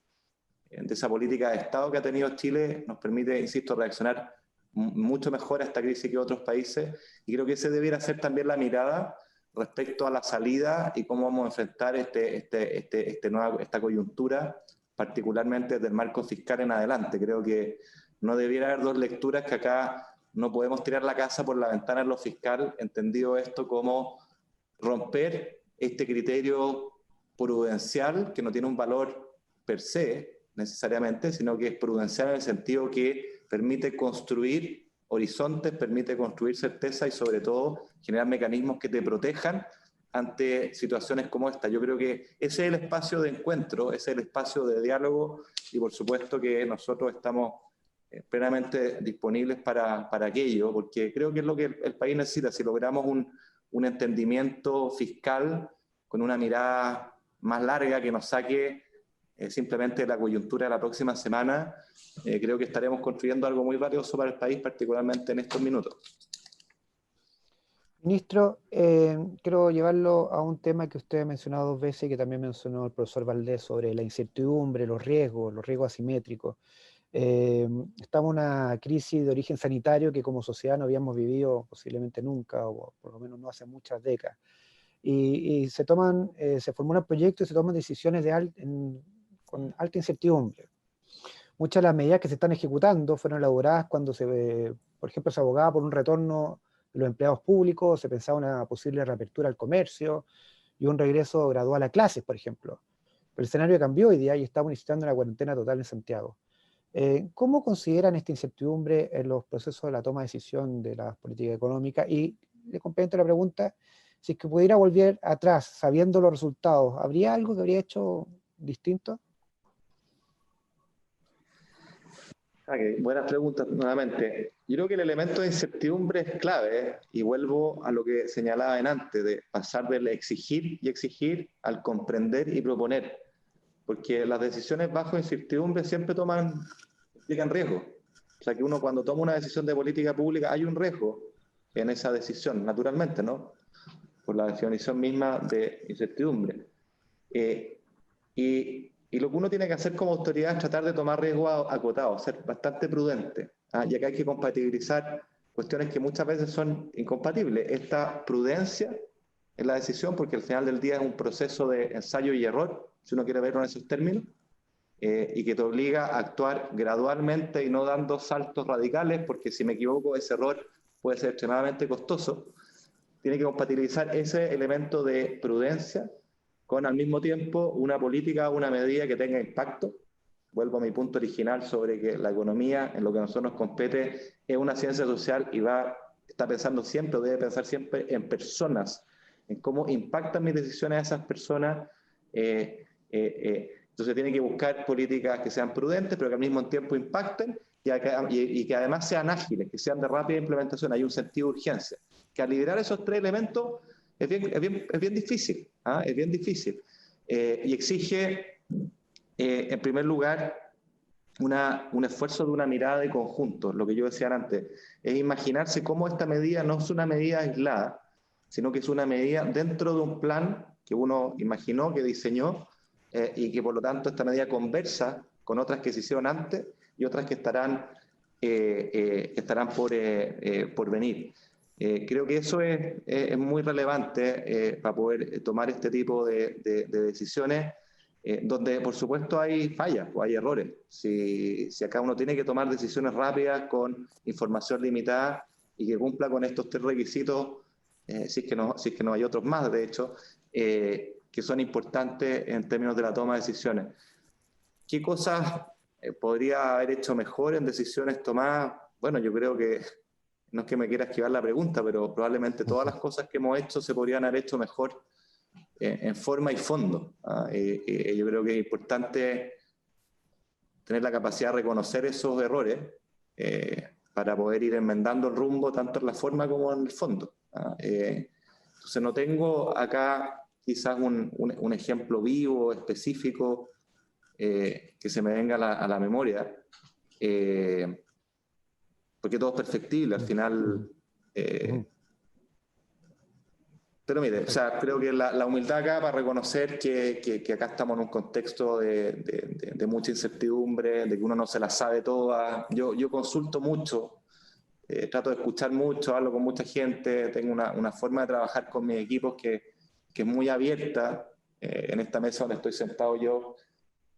de esa política de Estado que ha tenido Chile, nos permite, insisto, reaccionar mucho mejor a esta crisis que otros países, y creo que ese debiera ser también la mirada respecto a la salida y cómo vamos a enfrentar esta coyuntura, particularmente desde el marco fiscal en adelante. Creo que no debiera haber dos lecturas, que acá no podemos tirar la casa por la ventana en lo fiscal, entendido esto como romper este criterio prudencial que no tiene un valor per se necesariamente, sino que es prudencial en el sentido que permite construir horizontes, permite construir certeza y sobre todo generar mecanismos que te protejan ante situaciones como esta. Yo creo que ese es el espacio de encuentro, ese es el espacio de diálogo, y por supuesto que nosotros estamos plenamente disponibles para aquello, porque creo que es lo que el país necesita. Si logramos un entendimiento fiscal con una mirada más larga que nos saque simplemente de la coyuntura de la próxima semana, creo que estaremos construyendo algo muy valioso para el país, particularmente en estos minutos. Ministro, quiero llevarlo a un tema que usted ha mencionado dos veces y que también mencionó el profesor Valdés sobre la incertidumbre, los riesgos asimétricos. Estamos en una crisis de origen sanitario que como sociedad no habíamos vivido posiblemente nunca, o por lo menos no hace muchas décadas. Y se formulan proyectos y se toman decisiones con alta incertidumbre. Muchas de las medidas que se están ejecutando fueron elaboradas cuando por ejemplo, se abogaba por un retorno de los empleados públicos, se pensaba una posible reapertura al comercio y un regreso gradual a clases, por ejemplo. Pero el escenario cambió hoy día y estamos iniciando una cuarentena total en Santiago. ¿Cómo consideran esta incertidumbre en los procesos de la toma de decisión de las políticas económicas? Y le complemento la pregunta, si es que pudiera volver atrás sabiendo los resultados, ¿habría algo que habría hecho distinto? Buenas preguntas nuevamente. Yo creo que el elemento de incertidumbre es clave, y vuelvo a lo que señalaba antes, de pasar del exigir y exigir al comprender y proponer, porque las decisiones bajo incertidumbre siempre implican riesgo. O sea que uno cuando toma una decisión de política pública hay un riesgo en esa decisión, naturalmente, ¿no? Por la definición misma de incertidumbre. Y lo que uno tiene que hacer como autoridad es tratar de tomar riesgos acotados, ser bastante prudente, ya que hay que compatibilizar cuestiones que muchas veces son incompatibles. Esta prudencia en la decisión, porque al final del día es un proceso de ensayo y error, si uno quiere verlo en esos términos, y que te obliga a actuar gradualmente y no dando saltos radicales, porque si me equivoco, ese error puede ser extremadamente costoso. Tiene que compatibilizar ese elemento de prudencia con al mismo tiempo una política, una medida que tenga impacto. Vuelvo a mi punto original sobre que la economía, en lo que a nosotros nos compete, es una ciencia social y está pensando siempre, debe pensar siempre en personas, en cómo impactan mis decisiones a esas personas. Entonces tiene que buscar políticas que sean prudentes, pero que al mismo tiempo impacten y que además sean ágiles, que sean de rápida implementación. Hay un sentido de urgencia. Que al liderar esos tres elementos es bien difícil, es bien difícil. Y exige, en primer lugar, un esfuerzo de una mirada de conjunto. Lo que yo decía antes, es imaginarse cómo esta medida no es una medida aislada, sino que es una medida dentro de un plan que uno imaginó, que diseñó, y que por lo tanto esta medida conversa con otras que se hicieron antes y otras que estarán por venir. Creo que eso es muy relevante para poder tomar este tipo de decisiones, donde por supuesto hay fallas o hay errores. Si acá uno tiene que tomar decisiones rápidas con información limitada y que cumpla con estos tres requisitos, si es que no hay otros más, de hecho, que son importantes en términos de la toma de decisiones. ¿Qué cosas podría haber hecho mejor en decisiones tomadas? Bueno, yo creo que no es que me quiera esquivar la pregunta, pero probablemente todas las cosas que hemos hecho se podrían haber hecho mejor en forma y fondo. Yo creo que es importante tener la capacidad de reconocer esos errores para poder ir enmendando el rumbo tanto en la forma como en el fondo. Entonces no tengo acá quizás un ejemplo vivo, específico, que se me venga a la memoria, porque todo es perfectible al final. Pero mire, o sea, creo que la humildad acá para reconocer que acá estamos en un contexto de mucha incertidumbre, de que uno no se la sabe toda. Yo consulto mucho, trato de escuchar mucho, hablo con mucha gente, tengo una forma de trabajar con mis equipos que es muy abierta. En esta mesa donde estoy sentado yo,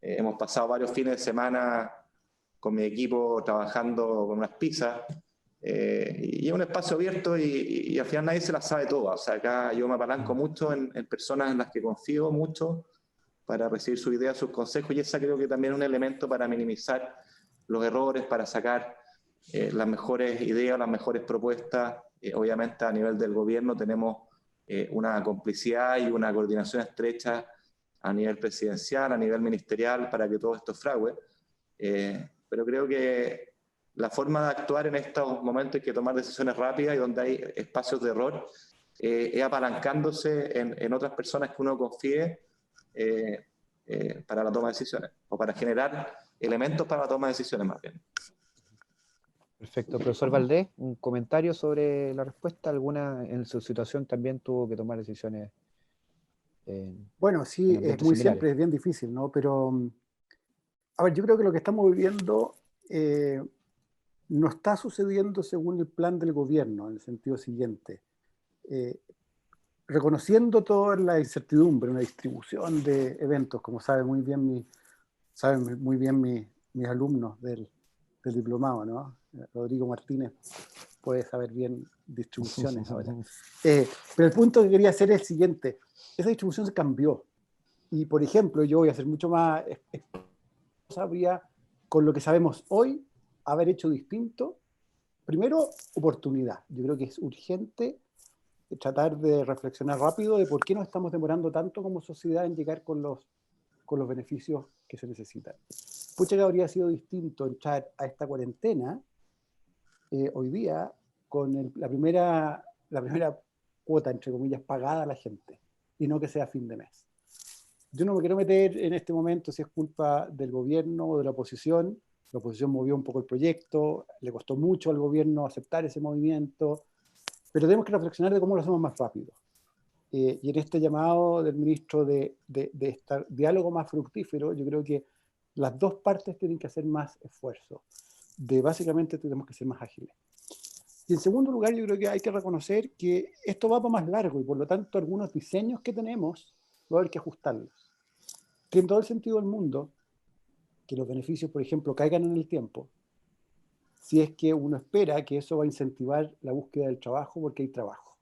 hemos pasado varios fines de semana con mi equipo trabajando con unas pizzas. Y es un espacio abierto y al final nadie se la sabe toda. O sea, acá yo me apalanco mucho en personas en las que confío mucho para recibir sus ideas, sus consejos, y esa creo que también es un elemento para minimizar los errores, para sacar las mejores ideas, las mejores propuestas. Obviamente a nivel del gobierno tenemos una complicidad y una coordinación estrecha a nivel presidencial, a nivel ministerial, para que todo esto fragüe. Pero creo que la forma de actuar en estos momentos hay que tomar decisiones rápidas y donde hay espacios de error, es apalancándose en otras personas que uno confíe para la toma de decisiones, o para generar elementos para la toma de decisiones más bien. Perfecto. Profesor Valdés, un comentario sobre la respuesta. ¿Alguna en su situación también tuvo que tomar decisiones? Bueno, sí, es muy similares. siempre, es bien difícil, ¿no? Pero, a ver, yo creo que lo que estamos viviendo no está sucediendo según el plan del gobierno, en el sentido siguiente. Reconociendo toda la incertidumbre, una distribución de eventos, como saben muy bien mis alumnos del diplomado, ¿no? Rodrigo Martínez puede saber bien distribuciones ahora. Pero el punto que quería hacer es el siguiente. Esa distribución se cambió. Y, por ejemplo, yo voy a ser mucho más... sabría, con lo que sabemos hoy, haber hecho distinto. Primero, oportunidad. Yo creo que es urgente tratar de reflexionar rápido de por qué nos estamos demorando tanto como sociedad en llegar con los beneficios que se necesitan. Pucha, que habría sido distinto entrar a esta cuarentena hoy día con la primera cuota, entre comillas, pagada a la gente, y no que sea a fin de mes. Yo no me quiero meter en este momento si es culpa del gobierno o de la oposición. La oposición movió un poco el proyecto, le costó mucho al gobierno aceptar ese movimiento, pero tenemos que reflexionar de cómo lo hacemos más rápido. Y en este llamado del ministro de este diálogo más fructífero, yo creo que las dos partes tienen que hacer más esfuerzo. Básicamente tenemos que ser más ágiles. Y en segundo lugar, yo creo que hay que reconocer que esto va para más largo y por lo tanto algunos diseños que tenemos va a haber que ajustarlos. Que en todo el sentido del mundo, que los beneficios, por ejemplo, caigan en el tiempo, si es que uno espera que eso va a incentivar la búsqueda del trabajo porque hay trabajo.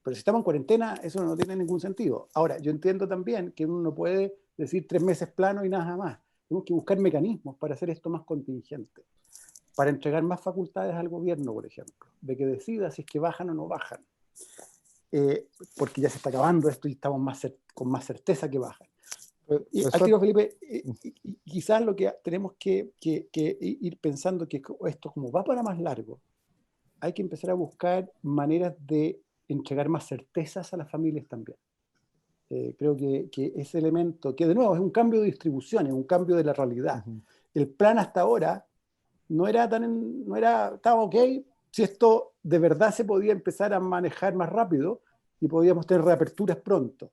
Pero si estamos en cuarentena, eso no tiene ningún sentido. Ahora, yo entiendo también que uno no puede decir 3 meses plano y nada más. Tenemos que buscar mecanismos para hacer esto más contingente, para entregar más facultades al gobierno, por ejemplo, de que decida si es que bajan o no bajan. Porque ya se está acabando esto y estamos con más certeza que bajan. Y al tiro, Felipe, quizás lo que tenemos que ir pensando que esto, como va para más largo, hay que empezar a buscar maneras de entregar más certezas a las familias también. Creo que ese elemento, que de nuevo es un cambio de distribución, es un cambio de la realidad. El plan hasta ahora estaba ok, si esto de verdad se podía empezar a manejar más rápido y podíamos tener reaperturas pronto.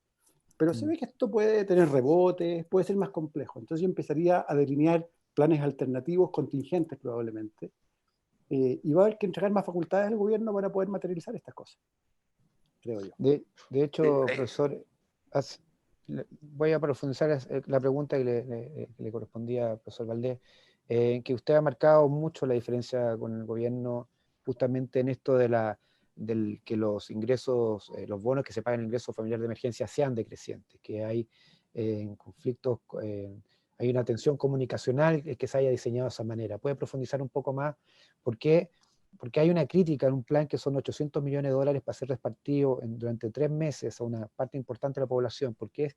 Pero se ve que esto puede tener rebotes, puede ser más complejo. Entonces yo empezaría a delinear planes alternativos, contingentes probablemente, y va a haber que entregar más facultades al gobierno para poder materializar estas cosas, creo yo. De hecho, profesor, voy a profundizar la pregunta que le correspondía al profesor Valdés, en que usted ha marcado mucho la diferencia con el gobierno justamente en esto del que los ingresos, los bonos que se pagan en ingreso familiar de emergencia sean decrecientes, que hay conflictos, hay una tensión comunicacional que se haya diseñado de esa manera. ¿Puede profundizar un poco más? Porque hay una crítica en un plan que son 800 millones de dólares para ser repartido durante 3 meses a una parte importante de la población. ¿Por qué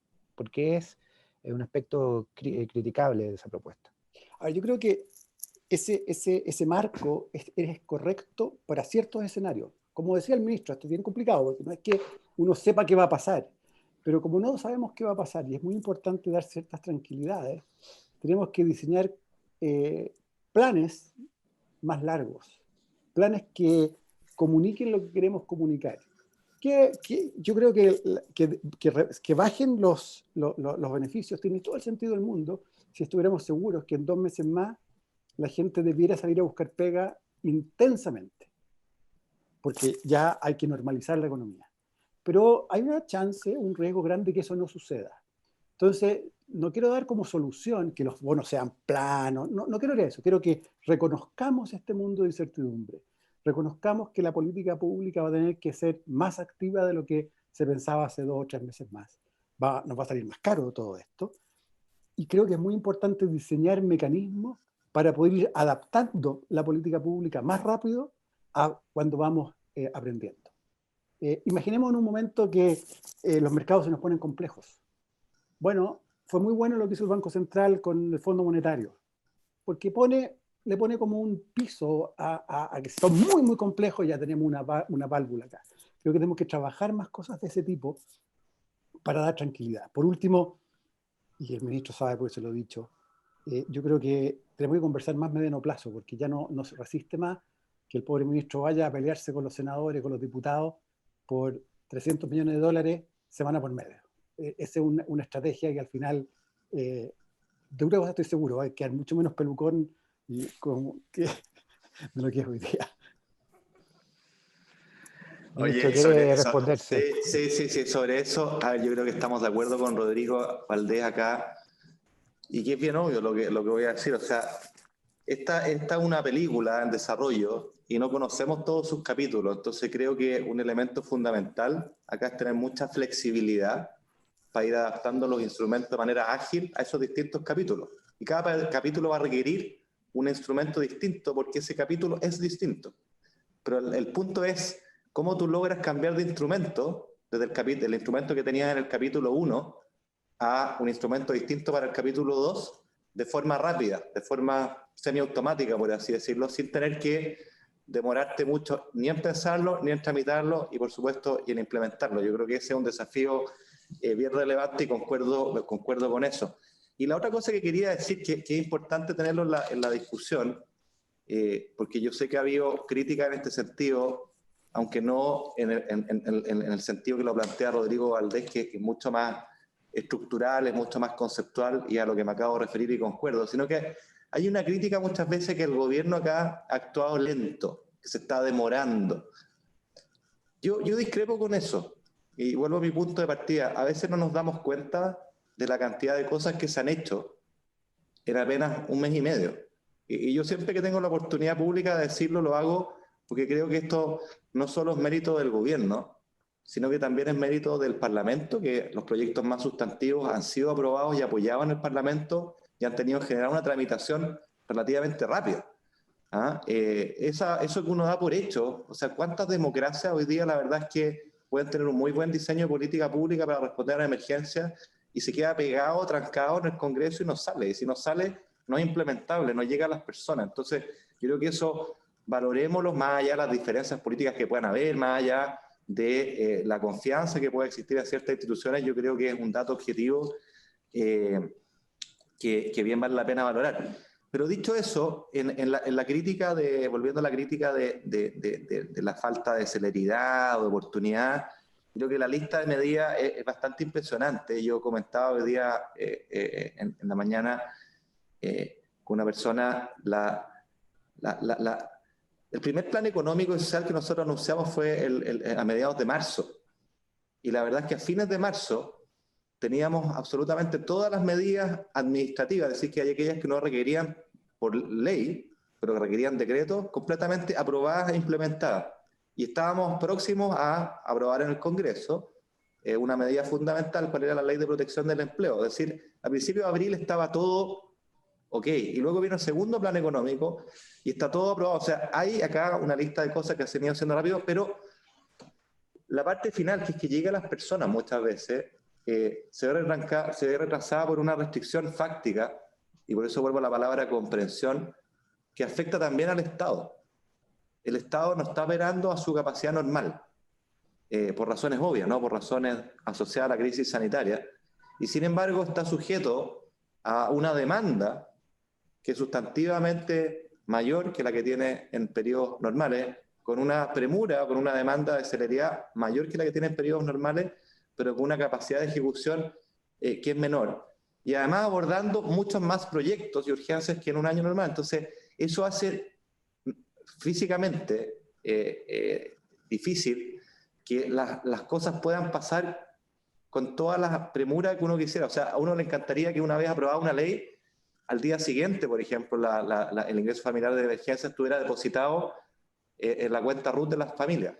es un aspecto criticable de esa propuesta? A ver, yo creo que ese marco es correcto para ciertos escenarios. Como decía el ministro, esto es bien complicado, porque no es que uno sepa qué va a pasar, pero como no sabemos qué va a pasar, y es muy importante dar ciertas tranquilidades, tenemos que diseñar planes más largos, planes que comuniquen lo que queremos comunicar. Yo creo que bajen los beneficios tiene todo el sentido del mundo si estuviéramos seguros que en 2 meses más la gente debiera salir a buscar pega intensamente, porque ya hay que normalizar la economía. Pero hay una chance, un riesgo grande que eso no suceda. Entonces, no quiero dar como solución que los bonos sean planos, no quiero eso, quiero que reconozcamos este mundo de incertidumbre, reconozcamos que la política pública va a tener que ser más activa de lo que se pensaba hace 2 o 3 meses más. Nos va a salir más caro todo esto, y creo que es muy importante diseñar mecanismos para poder ir adaptando la política pública más rápido a cuando vamos aprendiendo. Imaginemos en un momento que los mercados se nos ponen complejos. Bueno, fue muy bueno lo que hizo el Banco Central con el Fondo Monetario, porque le pone como un piso a que son muy, muy complejos y ya tenemos una válvula acá. Creo que tenemos que trabajar más cosas de ese tipo para dar tranquilidad. Por último, y el ministro sabe porque se lo he dicho, yo creo que tenemos que conversar más mediano plazo, porque ya no se resiste más que el pobre ministro vaya a pelearse con los senadores, con los diputados, por 300 millones de dólares semana por medio. Esa es una estrategia que al final, de una cosa estoy seguro, va a quedar mucho menos pelucón y de lo que es hoy día. Ministro, ¿quiere responderse? Sí, sobre eso, a ver, yo creo que estamos de acuerdo con Rodrigo Valdés acá, y que es bien obvio lo que voy a decir, o sea, esta es una película en desarrollo y no conocemos todos sus capítulos, entonces creo que un elemento fundamental acá es tener mucha flexibilidad para ir adaptando los instrumentos de manera ágil a esos distintos capítulos. Y cada capítulo va a requerir un instrumento distinto porque ese capítulo es distinto. Pero el punto es cómo tú logras cambiar de instrumento desde el instrumento que tenías en el capítulo 1 a un instrumento distinto para el capítulo 2 de forma rápida, de forma semiautomática, por así decirlo, sin tener que demorarte mucho ni en pensarlo, ni en tramitarlo y, por supuesto, y en implementarlo. Yo creo que ese es un desafío bien relevante y concuerdo con eso. Y la otra cosa que quería decir, que es importante tenerlo en la discusión, porque yo sé que ha habido crítica en este sentido, aunque no en el sentido que lo plantea Rodrigo Valdés, que es mucho más estructural, es mucho más conceptual y a lo que me acabo de referir y concuerdo, sino que hay una crítica muchas veces que el gobierno acá ha actuado lento, que se está demorando. Yo discrepo con eso y vuelvo a mi punto de partida. A veces no nos damos cuenta de la cantidad de cosas que se han hecho en apenas un mes y medio. Y yo siempre que tengo la oportunidad pública de decirlo, lo hago porque creo que esto no solo es mérito del gobierno, sino que también es mérito del Parlamento, que los proyectos más sustantivos han sido aprobados y apoyados en el Parlamento y han tenido en general una tramitación relativamente rápida. Eso que uno da por hecho, o sea, ¿cuántas democracias hoy día la verdad es que pueden tener un muy buen diseño de política pública para responder a emergencias y se queda pegado, trancado en el Congreso y no sale? Y si no sale, no es implementable, no llega a las personas. Entonces, yo creo que eso valoremoslo más allá de las diferencias políticas que puedan haber, más allá de la confianza que puede existir en ciertas instituciones. Yo creo que es un dato objetivo que bien vale la pena valorar. Pero dicho eso, en la crítica volviendo a la crítica de la falta de celeridad o de oportunidad, creo que la lista de medidas es bastante impresionante. Yo comentaba hoy día en la mañana con una persona, el primer plan económico y social que nosotros anunciamos fue a mediados de marzo. Y la verdad es que a fines de marzo teníamos absolutamente todas las medidas administrativas, es decir, que hay aquellas que no requerían por ley, pero que requerían decretos, completamente aprobadas e implementadas. Y estábamos próximos a aprobar en el Congreso una medida fundamental, cuál era la Ley de Protección del Empleo. Es decir, a principios de abril estaba todo ok, y luego vino el segundo plan económico y está todo aprobado. O sea, hay acá una lista de cosas que se han ido haciendo rápido, pero la parte final, que es que llega a las personas muchas veces, se ve retrasada por una restricción fáctica, y por eso vuelvo a la palabra comprensión, que afecta también al Estado. El Estado no está operando a su capacidad normal, por razones obvias, ¿no? Por razones asociadas a la crisis sanitaria, y sin embargo está sujeto a una demanda que es sustantivamente mayor que la que tiene en periodos normales, con una premura, con una demanda de celeridad mayor que la que tiene en periodos normales, pero con una capacidad de ejecución que es menor. Y además abordando muchos más proyectos y urgencias que en un año normal. Entonces, eso hace físicamente difícil que las cosas puedan pasar con toda la premura que uno quisiera. O sea, a uno le encantaría que una vez aprobada una ley, al día siguiente, por ejemplo, el ingreso familiar de emergencia estuviera depositado en la cuenta RUT de las familias.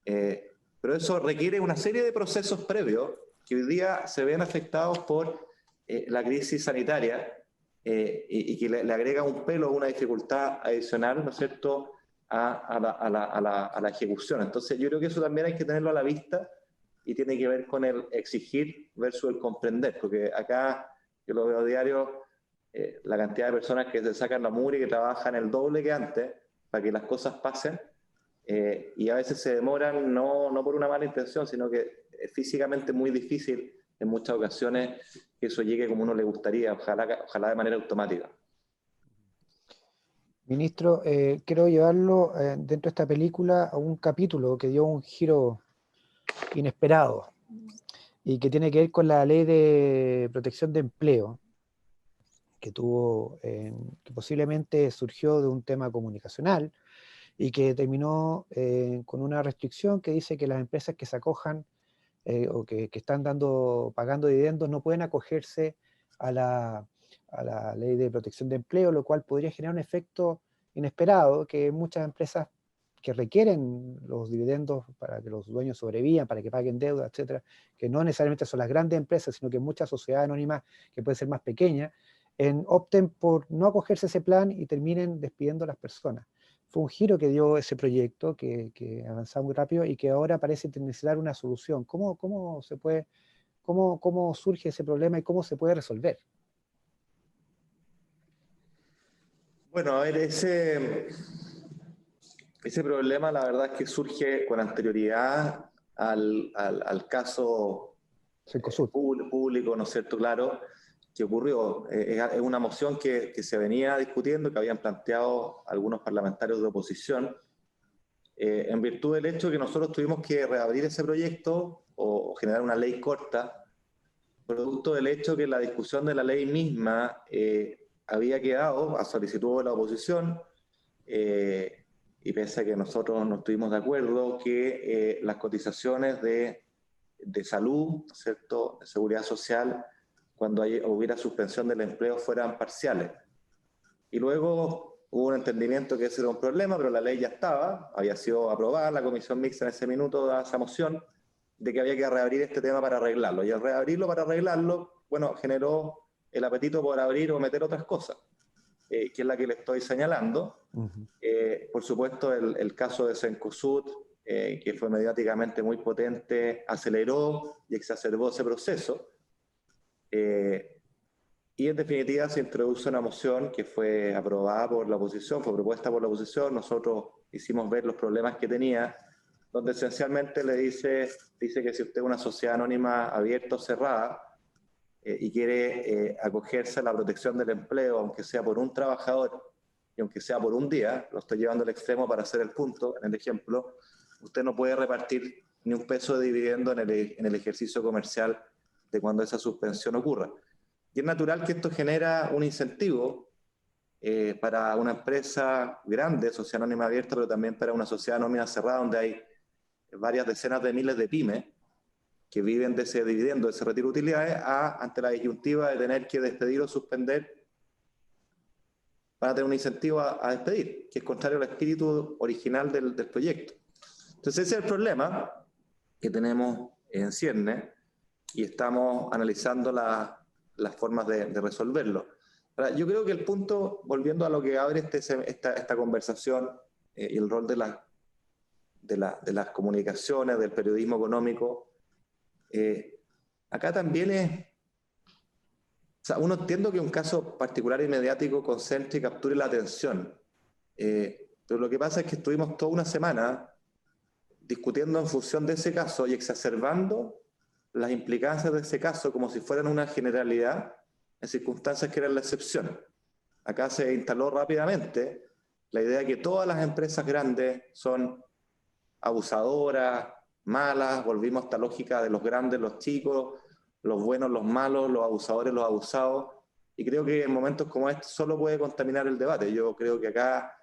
Pero eso requiere una serie de procesos previos que hoy día se ven afectados por la crisis sanitaria y que le agrega un pelo, una dificultad adicional, ¿no es cierto?, a la ejecución. Entonces, yo creo que eso también hay que tenerlo a la vista y tiene que ver con el exigir versus el comprender, porque acá, yo lo veo a diario, la cantidad de personas que se sacan la mugre y que trabajan el doble que antes para que las cosas pasen, y a veces se demoran no por una mala intención, sino que es físicamente muy difícil en muchas ocasiones que eso llegue como uno le gustaría, ojalá de manera automática. Ministro, quiero llevarlo dentro de esta película a un capítulo que dio un giro inesperado y que tiene que ver con la Ley de Protección de Empleo, que posiblemente surgió de un tema comunicacional y que terminó con una restricción que dice que las empresas que se acojan o que están pagando dividendos no pueden acogerse a la ley de protección de empleo, lo cual podría generar un efecto inesperado, que muchas empresas que requieren los dividendos para que los dueños sobrevivan, para que paguen deuda, etcétera, que no necesariamente son las grandes empresas, sino que muchas sociedades anónimas que pueden ser más pequeñas, opten por no acogerse a ese plan y terminen despidiendo a las personas. Fue un giro que dio ese proyecto, que avanzaba muy rápido y que ahora parece necesitar una solución. ¿Cómo surge ese problema y cómo se puede resolver? Bueno, a ver, ese problema la verdad es que surge con anterioridad al caso Cencosud. público, ¿no es cierto? Claro, que ocurrió. Es una moción que se venía discutiendo, que habían planteado algunos parlamentarios de oposición, en virtud del hecho que nosotros tuvimos que reabrir ese proyecto o generar una ley corta, producto del hecho que la discusión de la ley misma había quedado a solicitud de la oposición, y pese a que nosotros no estuvimos de acuerdo, que las cotizaciones de salud, ¿cierto?, de seguridad social, cuando hubiera suspensión del empleo, fueran parciales. Y luego hubo un entendimiento que ese era un problema, pero la ley ya estaba, había sido aprobada la comisión mixta en ese minuto de esa moción, de que había que reabrir este tema para arreglarlo. Y al reabrirlo para arreglarlo, bueno, generó el apetito por abrir o meter otras cosas, que es la que le estoy señalando. Por supuesto, el caso de Cencosud, que fue mediáticamente muy potente, aceleró y exacerbó ese proceso. Y en definitiva se introduce una moción que fue aprobada por la oposición, fue propuesta por la oposición. Nosotros hicimos ver los problemas que tenía, donde esencialmente le dice que si usted es una sociedad anónima abierta o cerrada y quiere acogerse a la protección del empleo, aunque sea por un trabajador y aunque sea por un día, lo estoy llevando al extremo para hacer el punto en el ejemplo, usted no puede repartir ni un peso de dividendo en el ejercicio comercial de cuando esa suspensión ocurra. Y es natural que esto genera un incentivo para una empresa grande, sociedad anónima abierta, pero también para una sociedad anónima cerrada, donde hay varias decenas de miles de pymes que viven de ese dividendo, de ese retiro de utilidades, ante la disyuntiva de tener que despedir o suspender, para tener un incentivo a despedir, que es contrario al espíritu original del proyecto. Entonces ese es el problema que tenemos en cierne y estamos analizando las formas de resolverlo. Ahora, yo creo que el punto, volviendo a lo que abre esta conversación y el rol de las comunicaciones, del periodismo económico, acá también es, o sea, uno entiende que un caso particular y mediático concentre y capture la atención, pero lo que pasa es que estuvimos toda una semana discutiendo en función de ese caso y exacerbando las implicancias de ese caso como si fueran una generalidad en circunstancias que eran la excepción. Acá se instaló rápidamente la idea de que todas las empresas grandes son abusadoras, malas, volvimos a esta lógica de los grandes, los chicos, los buenos, los malos, los abusadores, los abusados, y creo que en momentos como este solo puede contaminar el debate. Yo creo que acá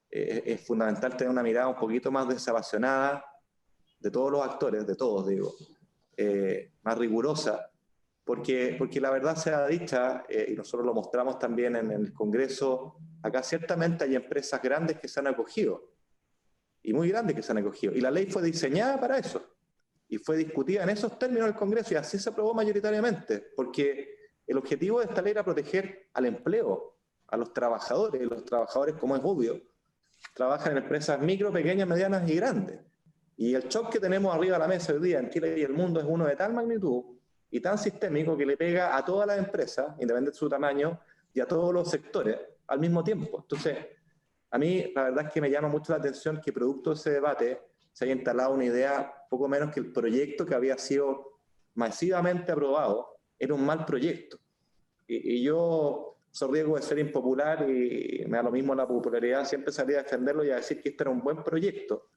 es fundamental tener una mirada un poquito más desapasionada de todos los actores, de todos digo, más rigurosa, porque la verdad sea dicha, y nosotros lo mostramos también en el Congreso, acá ciertamente hay empresas grandes que se han acogido, y muy grandes que se han acogido, y la ley fue diseñada para eso, y fue discutida en esos términos en el Congreso, y así se aprobó mayoritariamente, porque el objetivo de esta ley era proteger al empleo, a los trabajadores, y los trabajadores, como es obvio, trabajan en empresas micro, pequeñas, medianas y grandes. Y el shock que tenemos arriba de la mesa hoy día en Chile y el mundo es uno de tal magnitud y tan sistémico que le pega a todas las empresas, independientemente de su tamaño, y a todos los sectores al mismo tiempo. Entonces, a mí la verdad es que me llama mucho la atención que producto de ese debate se haya instalado una idea poco menos que el proyecto que había sido masivamente aprobado era un mal proyecto. Y yo, soy riesgo de ser impopular y me da lo mismo la popularidad, siempre salía a defenderlo y a decir que este era un buen proyecto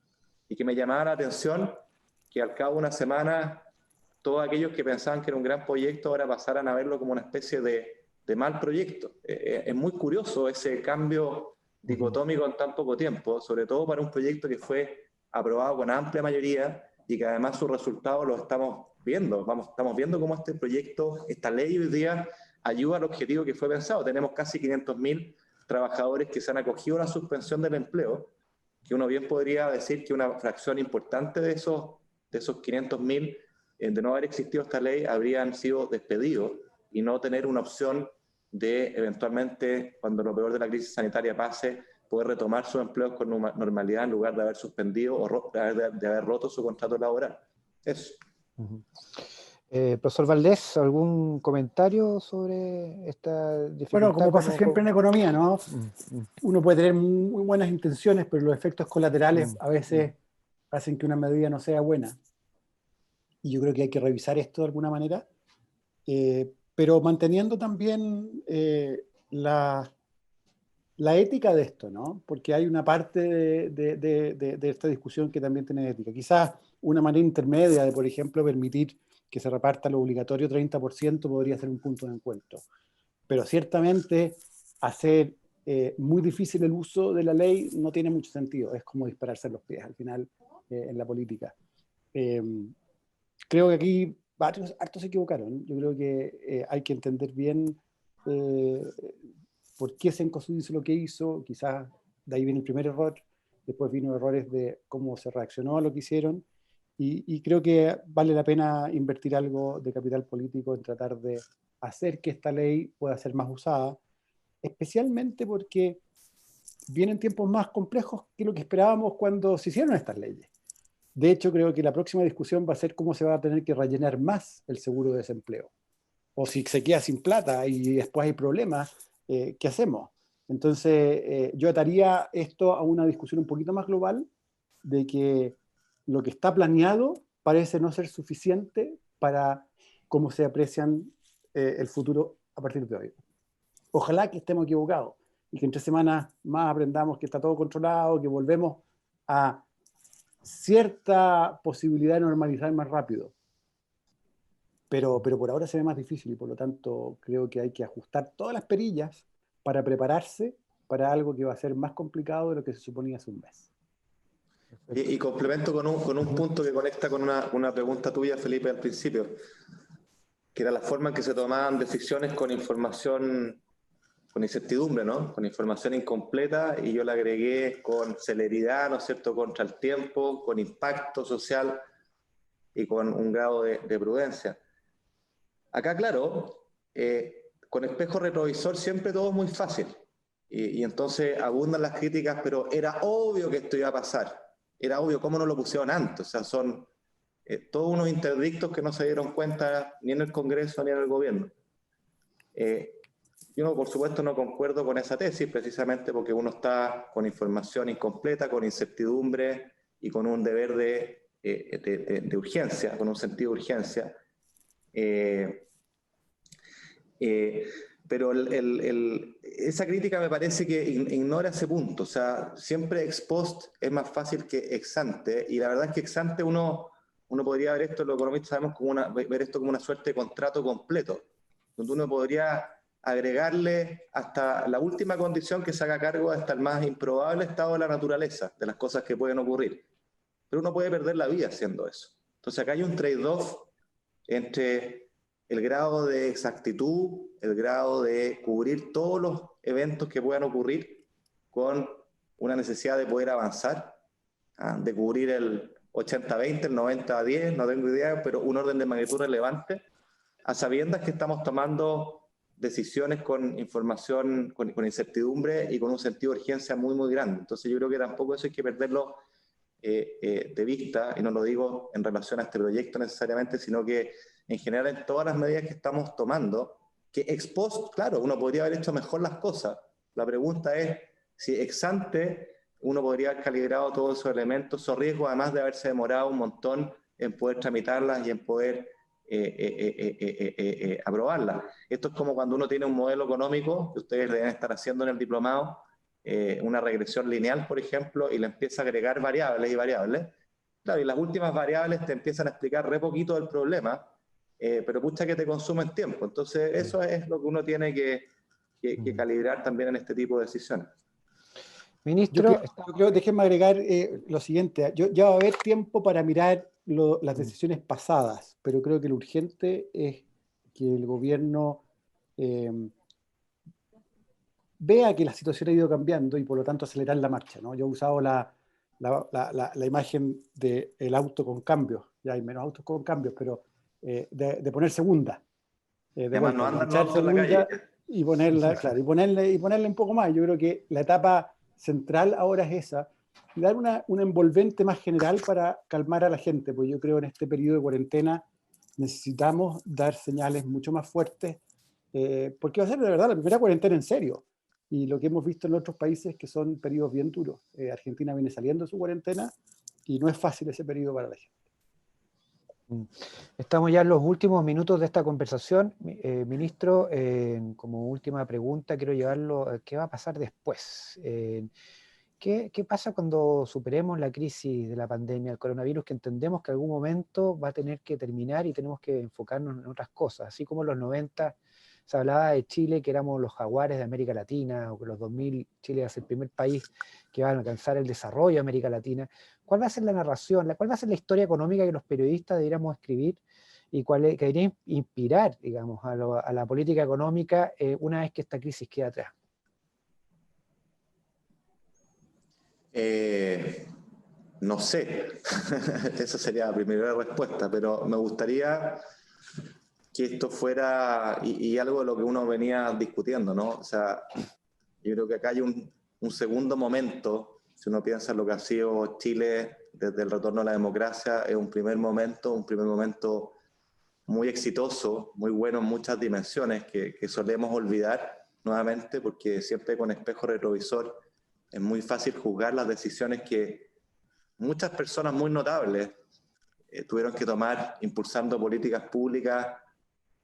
y que me llamaba la atención que al cabo de una semana todos aquellos que pensaban que era un gran proyecto ahora pasaran a verlo como una especie de de mal proyecto. Es muy curioso ese cambio dicotómico en tan poco tiempo, sobre todo para un proyecto que fue aprobado con amplia mayoría y que además sus resultados los estamos viendo. Estamos viendo cómo este proyecto, esta ley hoy día ayuda al objetivo que fue pensado. Tenemos casi 500.000 trabajadores que se han acogido a la suspensión del empleo, que uno bien podría decir que una fracción importante de esos 500.000, de no haber existido esta ley, habrían sido despedidos y no tener una opción de eventualmente, cuando lo peor de la crisis sanitaria pase, poder retomar sus empleos con normalidad en lugar de haber suspendido o de haber roto su contrato laboral. Eso. Profesor Valdés, ¿algún comentario sobre esta dificultad? Bueno, como pasa siempre en economía, ¿no? Uno puede tener muy buenas intenciones, pero los efectos colaterales a veces hacen que una medida no sea buena. Y yo creo que hay que revisar esto de alguna manera, pero manteniendo también la ética de esto, ¿no? Porque hay una parte de esta discusión que también tiene ética. Quizás una manera intermedia de, por ejemplo, permitir que se reparta lo obligatorio 30% podría ser un punto de encuentro. Pero ciertamente hacer muy difícil el uso de la ley no tiene mucho sentido. Es como dispararse en los pies al final en la política. Creo que aquí varios actos se equivocaron. Yo creo que hay que entender bien por qué Cencosud hizo lo que hizo. Quizás de ahí viene el primer error. Después vino errores de cómo se reaccionó a lo que hicieron. Y creo que vale la pena invertir algo de capital político en tratar de hacer que esta ley pueda ser más usada, especialmente porque vienen tiempos más complejos que lo que esperábamos cuando se hicieron estas leyes. De hecho, creo que la próxima discusión va a ser cómo se va a tener que rellenar más el seguro de desempleo. O si se queda sin plata y después hay problemas, ¿qué hacemos? Entonces, yo ataría esto a una discusión un poquito más global de que lo que está planeado parece no ser suficiente para cómo se aprecian el futuro a partir de hoy. Ojalá que estemos equivocados y que en 3 semanas más aprendamos que está todo controlado, que volvemos a cierta posibilidad de normalizar más rápido. Pero por ahora se ve más difícil y por lo tanto creo que hay que ajustar todas las perillas para prepararse para algo que va a ser más complicado de lo que se suponía hace un mes. Y complemento con un punto que conecta con una pregunta tuya, Felipe, al principio, que era la forma en que se tomaban decisiones con información, con incertidumbre, ¿no? Con información incompleta, y yo la agregué con celeridad, ¿no es cierto?, contra el tiempo, con impacto social y con un grado de prudencia. Acá, claro, con espejo retrovisor siempre todo es muy fácil, y entonces abundan las críticas, pero era obvio que esto iba a pasar. Era obvio, ¿cómo no lo pusieron antes? O sea, son todos unos interdictos que no se dieron cuenta ni en el Congreso ni en el gobierno. Yo, por supuesto, no concuerdo con esa tesis, precisamente porque uno está con información incompleta, con incertidumbre y con un deber de urgencia, con un sentido de urgencia. Pero esa crítica me parece que ignora ese punto. O sea, siempre ex post es más fácil que ex ante, y la verdad es que ex ante uno podría ver esto, los economistas sabemos, ver esto como una suerte de contrato completo, donde uno podría agregarle hasta la última condición que se haga cargo hasta el más improbable estado de la naturaleza, de las cosas que pueden ocurrir. Pero uno puede perder la vida haciendo eso. Entonces acá hay un trade-off entre el grado de exactitud, el grado de cubrir todos los eventos que puedan ocurrir con una necesidad de poder avanzar, de cubrir el 80-20, el 90-10, no tengo idea, pero un orden de magnitud relevante, a sabiendas que estamos tomando decisiones con información, con incertidumbre y con un sentido de urgencia muy, muy grande. Entonces yo creo que tampoco eso hay que perderlo de vista, y no lo digo en relación a este proyecto necesariamente, sino que en general en todas las medidas que estamos tomando, que ex post, claro, uno podría haber hecho mejor las cosas. La pregunta es si ex ante uno podría haber calibrado todos esos elementos, esos riesgos, además de haberse demorado un montón en poder tramitarlas y en poder aprobarlas. Esto es como cuando uno tiene un modelo económico, que ustedes deben estar haciendo en el diplomado, una regresión lineal, por ejemplo, y le empieza a agregar variables y variables. Claro, y las últimas variables te empiezan a explicar re poquito del problema, pero pucha que te consumen tiempo. Entonces, eso es lo que uno tiene que calibrar también en este tipo de decisiones. Ministro, yo creo, déjenme agregar lo siguiente. Ya va a haber tiempo para mirar las decisiones pasadas, pero creo que lo urgente es que el gobierno vea que la situación ha ido cambiando y por lo tanto acelerar la marcha, ¿no? Yo he usado la imagen del auto con cambios. Ya hay menos autos con cambios, pero de poner segunda. Además, no andan los echar autos en la segunda calle. y ponerla, claro, y ponerle un poco más. Yo creo que la etapa central ahora es esa, y dar una envolvente más general para calmar a la gente, porque yo creo en este periodo de cuarentena necesitamos dar señales mucho más fuertes, porque va a ser de verdad la primera cuarentena en serio. Y lo que hemos visto en otros países que son periodos bien duros. Argentina viene saliendo de su cuarentena y no es fácil ese periodo para la gente. Estamos ya en los últimos minutos de esta conversación. Ministro, como última pregunta, quiero llevarlo, ¿qué va a pasar después? ¿Qué pasa cuando superemos la crisis de la pandemia, el coronavirus, que entendemos que en algún momento va a tener que terminar y tenemos que enfocarnos en otras cosas? Así como en los 90 se hablaba de Chile, que éramos los jaguares de América Latina, o que en los 2000 Chile va a ser el primer país que va a alcanzar el desarrollo de América Latina. ¿Cuál va a ser la narración? ¿Cuál va a ser la historia económica que los periodistas deberíamos escribir y que debería inspirar, digamos, a la política económica una vez que esta crisis quede atrás? No sé, esa sería la primera respuesta, pero me gustaría que esto fuera, y algo de lo que uno venía discutiendo, ¿no? O sea, yo creo que acá hay un segundo momento, si uno piensa en lo que ha sido Chile desde el retorno a la democracia, es un primer momento muy exitoso, muy bueno en muchas dimensiones que solemos olvidar nuevamente, porque siempre con espejo retrovisor es muy fácil juzgar las decisiones que muchas personas muy notables tuvieron que tomar impulsando políticas públicas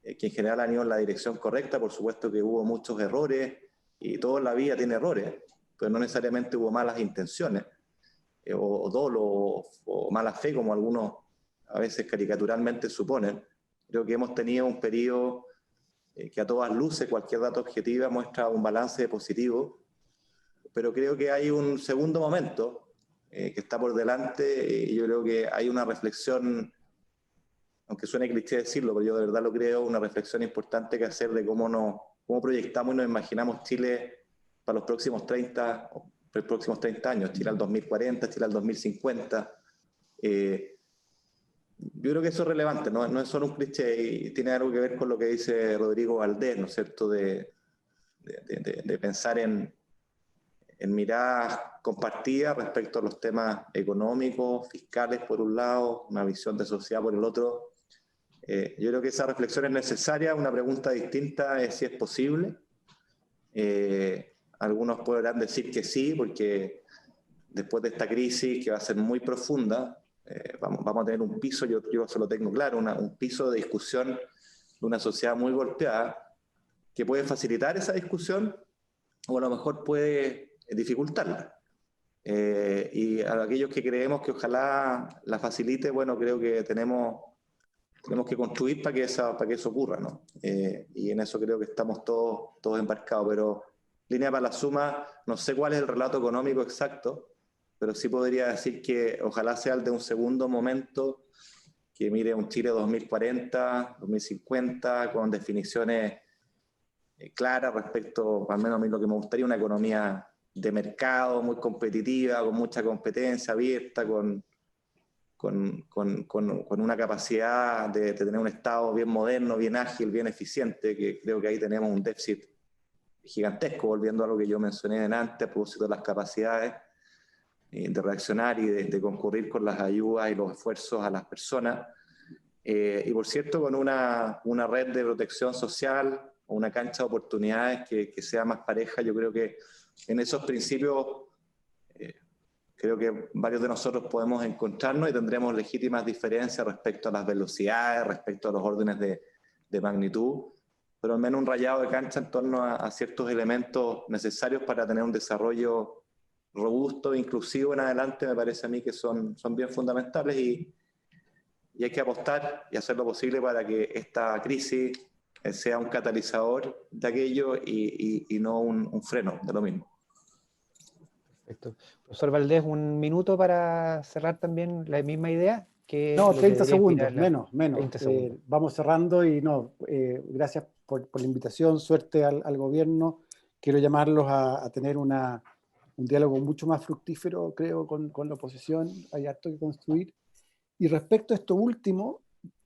que en general han ido en la dirección correcta. Por supuesto que hubo muchos errores y toda la vida tiene errores, pero no necesariamente hubo malas intenciones o dolo o mala fe, como algunos a veces caricaturalmente suponen. Creo que hemos tenido un periodo que a todas luces, cualquier dato objetivo muestra un balance positivo, pero creo que hay un segundo momento que está por delante y yo creo que hay una reflexión, aunque suene cliché decirlo, pero yo de verdad lo creo, una reflexión importante que hacer de cómo proyectamos y nos imaginamos Chile para los próximos 30 años, Chile al 2040, Chile al 2050. Yo creo que eso es relevante, no es solo un cliché y tiene algo que ver con lo que dice Rodrigo Valdés, ¿no es cierto?, de pensar en miradas compartidas respecto a los temas económicos, fiscales por un lado, una visión de sociedad por el otro. Yo creo que esa reflexión es necesaria. Una pregunta distinta es si es posible. Algunos podrán decir que sí, porque después de esta crisis, que va a ser muy profunda, vamos a tener un piso, yo se lo tengo claro, un piso de discusión de una sociedad muy golpeada, que puede facilitar esa discusión o a lo mejor puede dificultarla. Y a aquellos que creemos que ojalá la facilite, bueno, creo que tenemos que construir para que eso ocurra, ¿no? Y en eso creo que estamos todos embarcados, pero línea para la suma, no sé cuál es el relato económico exacto, pero sí podría decir que ojalá sea el de un segundo momento que mire un Chile 2040, 2050, con definiciones claras respecto, al menos a mí lo que me gustaría, una economía de mercado muy competitiva, con mucha competencia abierta, con una capacidad de tener un Estado bien moderno, bien ágil, bien eficiente, que creo que ahí tenemos un déficit gigantesco, volviendo a lo que yo mencioné antes, a propósito de las capacidades de reaccionar y de concurrir con las ayudas y los esfuerzos a las personas. Y por cierto, con una red de protección social o una cancha de oportunidades que sea más pareja. Yo creo que en esos principios creo que varios de nosotros podemos encontrarnos y tendremos legítimas diferencias respecto a las velocidades, respecto a los órdenes de magnitud, pero al menos un rayado de cancha en torno a ciertos elementos necesarios para tener un desarrollo robusto e inclusivo en adelante, me parece a mí que son bien fundamentales y y hay que apostar y hacer lo posible para que esta crisis sea un catalizador de aquello y no un freno de lo mismo. Perfecto. Profesor Valdés, un minuto para cerrar también la misma idea. Que No, lo que 30 debería segundos, inspirar menos. 30 segundos. Vamos cerrando y gracias por la invitación, suerte al gobierno. Quiero llamarlos a tener un diálogo mucho más fructífero, creo, con la oposición. Hay harto que construir. Y respecto a esto último,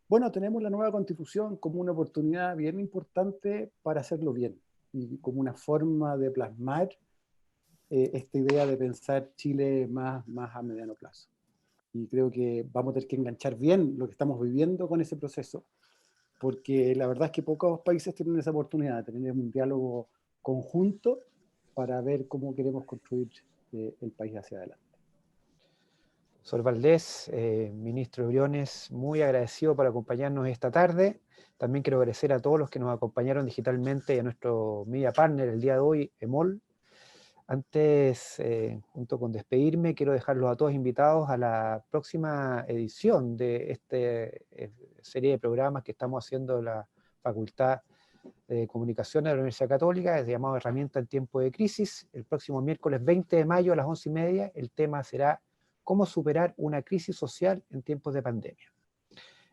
bueno, tenemos la nueva Constitución como una oportunidad bien importante para hacerlo bien y como una forma de plasmar esta idea de pensar Chile más a mediano plazo. Y creo que vamos a tener que enganchar bien lo que estamos viviendo con ese proceso, porque la verdad es que pocos países tienen esa oportunidad de tener un diálogo conjunto para ver cómo queremos construir el país hacia adelante. Profesor Valdés, ministro Briones, muy agradecido por acompañarnos esta tarde. También quiero agradecer a todos los que nos acompañaron digitalmente y a nuestro media partner el día de hoy, EMOL. Antes, junto con despedirme, quiero dejarlos a todos invitados a la próxima edición de esta serie de programas que estamos haciendo en la Facultad de Comunicación de la Universidad Católica, es llamado Herramienta en Tiempo de Crisis. El próximo miércoles 20 de mayo a las 11:30, el tema será ¿Cómo superar una crisis social en tiempos de pandemia?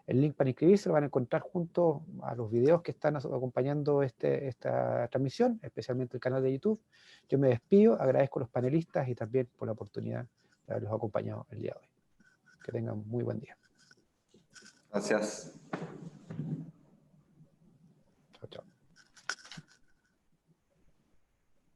El link para inscribirse lo van a encontrar junto a los videos que están acompañando esta transmisión, especialmente el canal de YouTube. Yo me despido, agradezco a los panelistas y también por la oportunidad de haberlos acompañado el día de hoy. Que tengan muy buen día. Gracias.